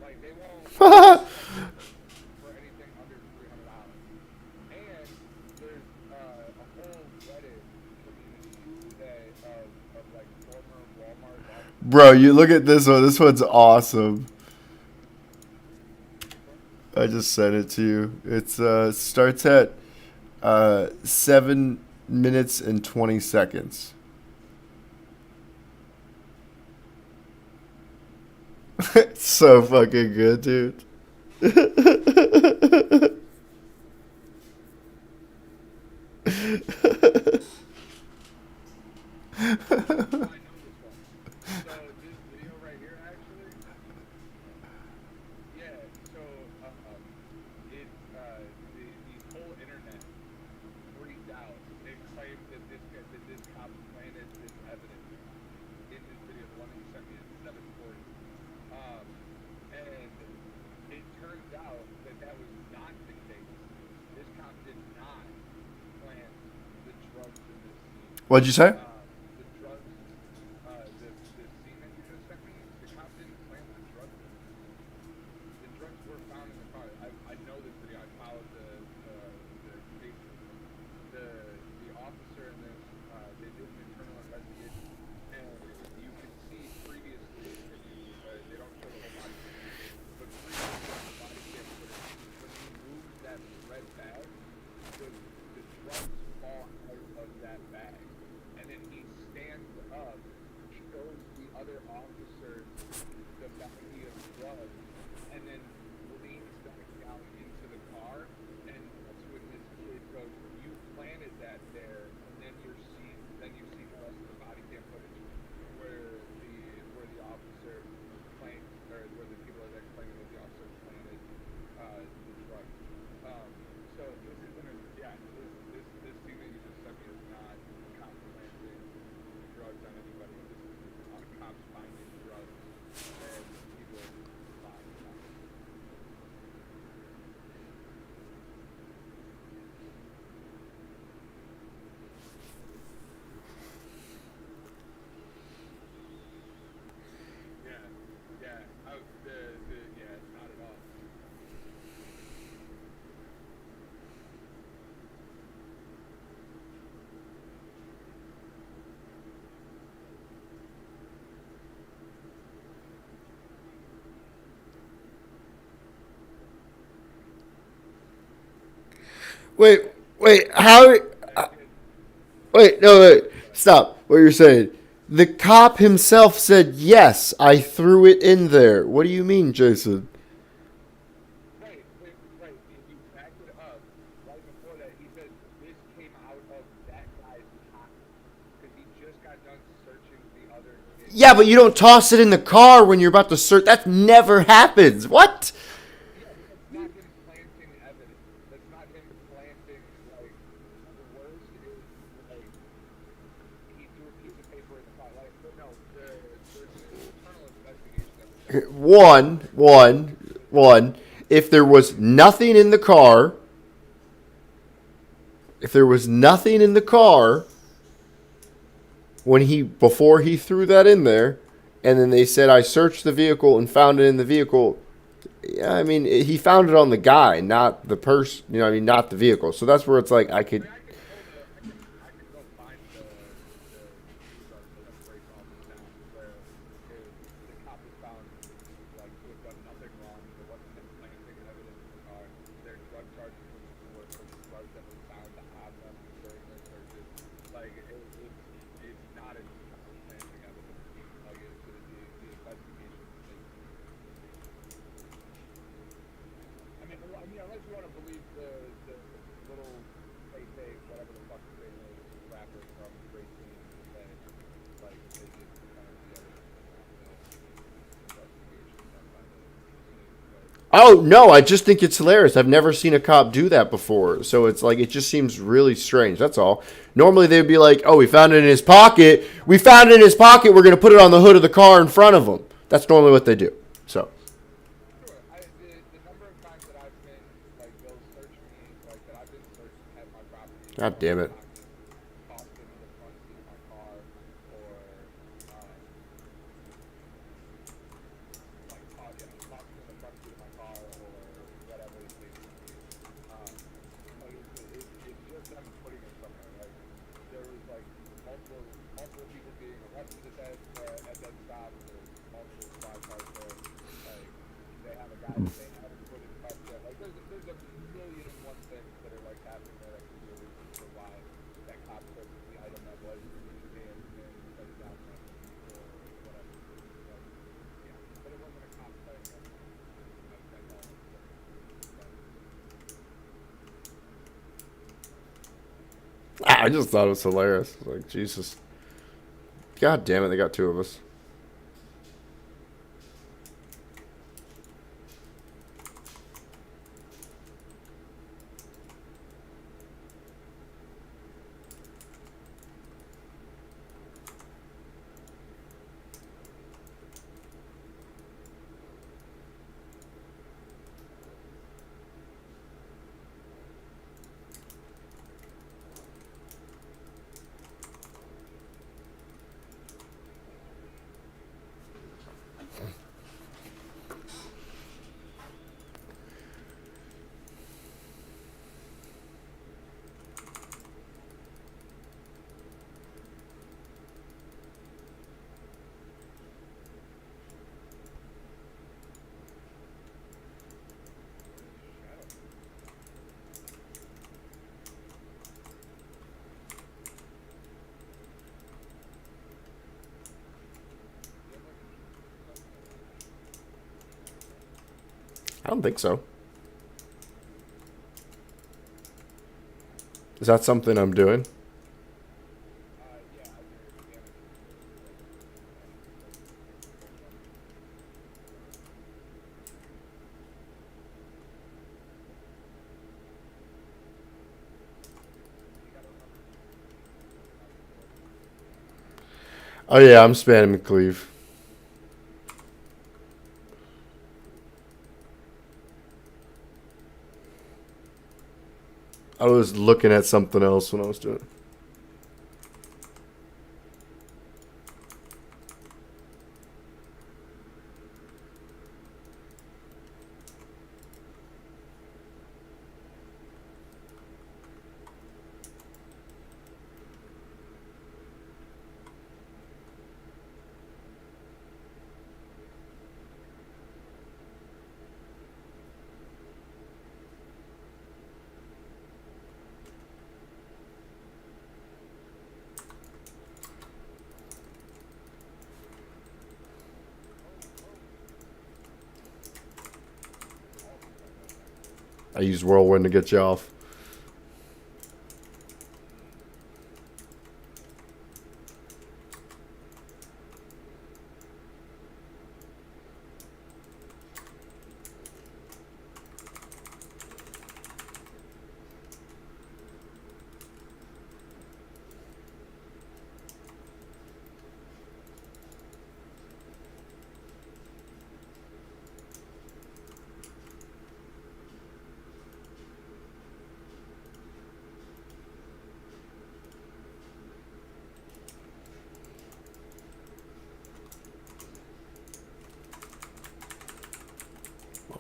Like they won't for anything under $300. And there's a whole Reddit community that of like former Walmart officers. Bro, you look at this one. This one's awesome. I just sent it to you. It's starts at 7 minutes and 20 seconds. It's so fucking good, dude. I know this one. So this video right here, actually, yeah. So the whole internet freaked out. They claimed that this cop planted this evidence in this video, the one that you sent me at 7:40. And it turns out that was not the case. This cop did not plant the drugs in this scene. What'd you say? The drugs, the scene that you just sent me, the cop didn't plant the drugs. The drugs were found in the car. I know this video. I followed the case. The officer in this, they did an internal investigation, and you can see previously, they don't show the whole body, but previously on the body cam footage, when he moves that red bag, the drugs fall out of that bag. And then he stands up, shows the other officers the bounty of drugs, and then leans back down into the car, and that's when this kid goes, "You planted that there," and then you see the rest of the body cam footage where the officer claims, or where the people are there claiming that the officer planted the drugs. So this isn't this scene that you just sent me is not cop planting drugs on anybody. This is on cops finding drugs and people buying them. Yeah, not at all. Wait, how? Wait, no, wait, stop. What you're saying? The cop himself said, "Yes, I threw it in there." What do you mean, Jason? Right. You backed it up. Right before that, he said this came out of that guy's pocket because he just got done searching the other kid. Yeah, but you don't toss it in the car when you're about to search. That never happens. What? Yeah, that's not him planting evidence. That's not him planting, like, the worst is, like, he threw a piece of paper in the car. Like, but no, there's an internal investigation that was done. One. if there was nothing in the car, before he threw that in there, and then they said I searched the vehicle and found it in the vehicle. Yeah, I mean, he found it on the guy, not the person. You know, what I mean, not the vehicle. So that's where it's like I could. I could go find the news article that breaks all this down where the cop was found like to have done nothing wrong. There wasn't implanting evidence in the car. Their drug charges were for drugs that were found on them during their searches. Like it's not a implanting evidence. Like the investigation. I mean, unless you want to believe the little fake, whatever the fuck his name is, rapper from Racing, that like they did kind of the investigation done by the police. Oh no, I just think it's hilarious. I've never seen a cop do that before, so it's like it just seems really strange. That's all. Normally they'd be like, "Oh, we found it in his pocket. We found it in his pocket. We're gonna put it on the hood of the car in front of him." That's normally what they do. So. Sure, the number of times that I've been like they'll search me, like that I've been searched at my property. God damn it. Tossed into the front seat of my car, or like tossed in the front seat of my car, or whatever the case may be. Like it's just them putting it somewhere. Like there was like multiple people being arrested at that stop. There's multiple squad cars there. Like they have a guy that they haven't put in cuffs yet. Like there's a million and one things that are like happening there that could be a reason for why that cop took the item that was jammed and set it down there or whatever. Like, yeah, but it wasn't a cop thing. That's all. I just thought it was hilarious. Like, Jesus. God damn it, they got two of us. I don't think so. Is that something I'm doing? Yeah, Oh yeah, I'm spamming Cleve. I was looking at something else when I was doing it. I used Whirlwind to get you off.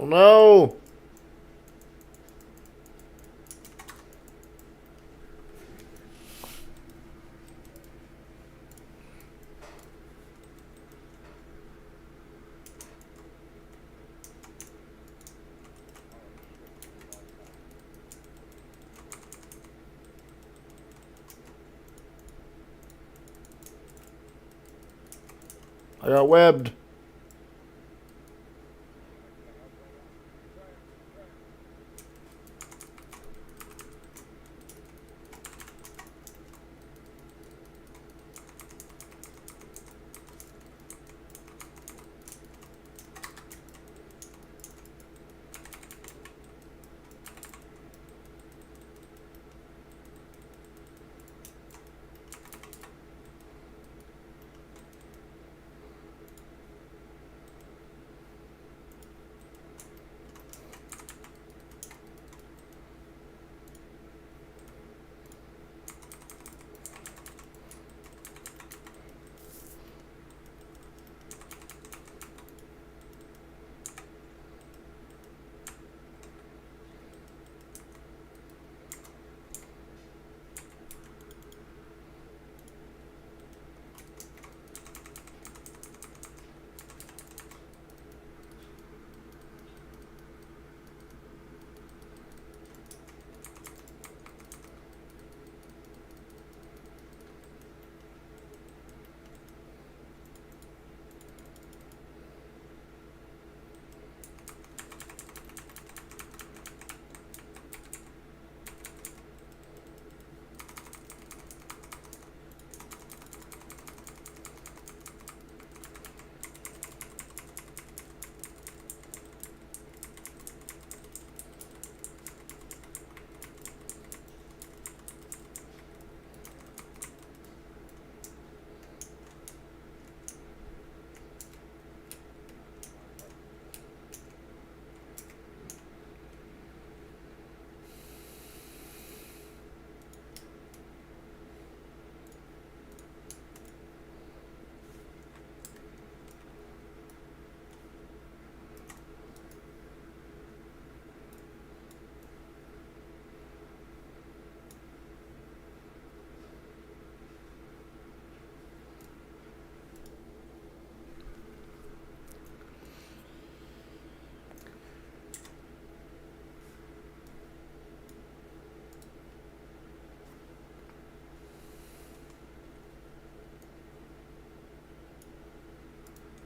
Oh no! I got webbed.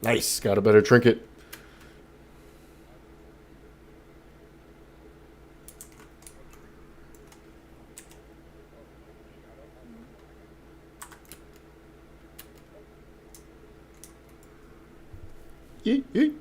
Nice. Got a better trinket. Yeet, yeet.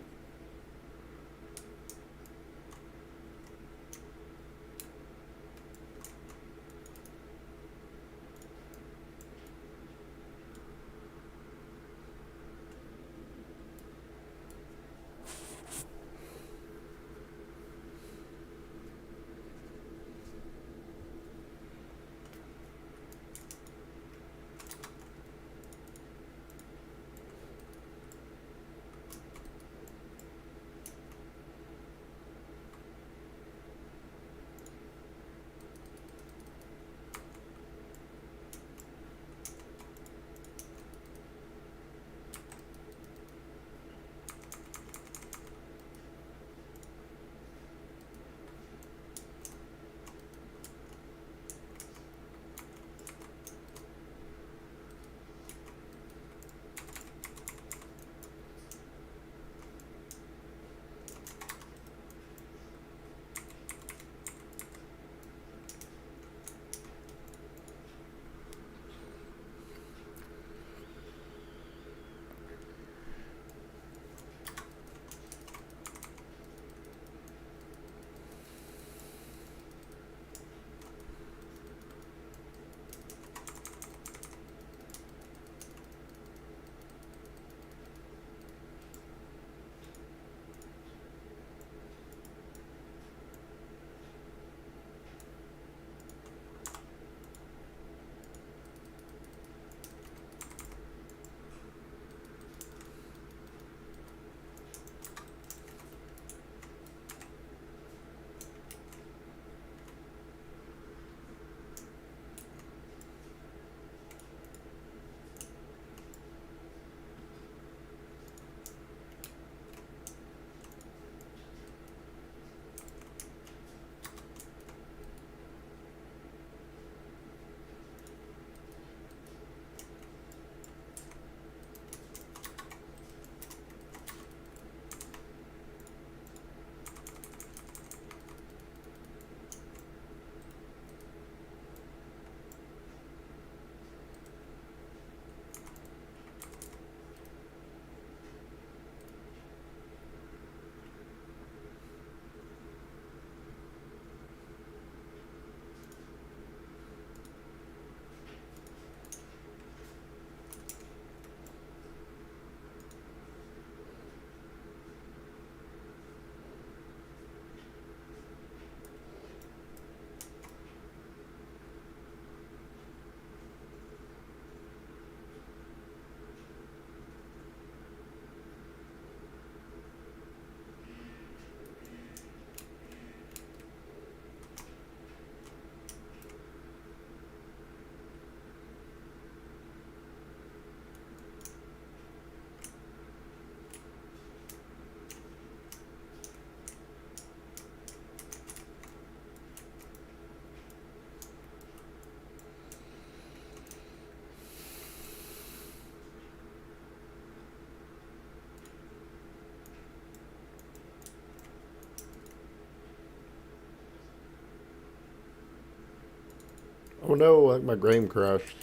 Oh no, like my game crashed.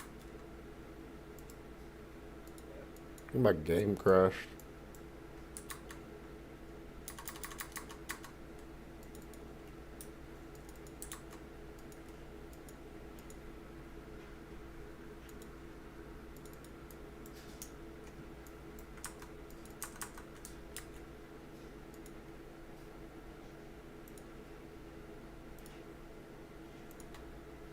My game crashed.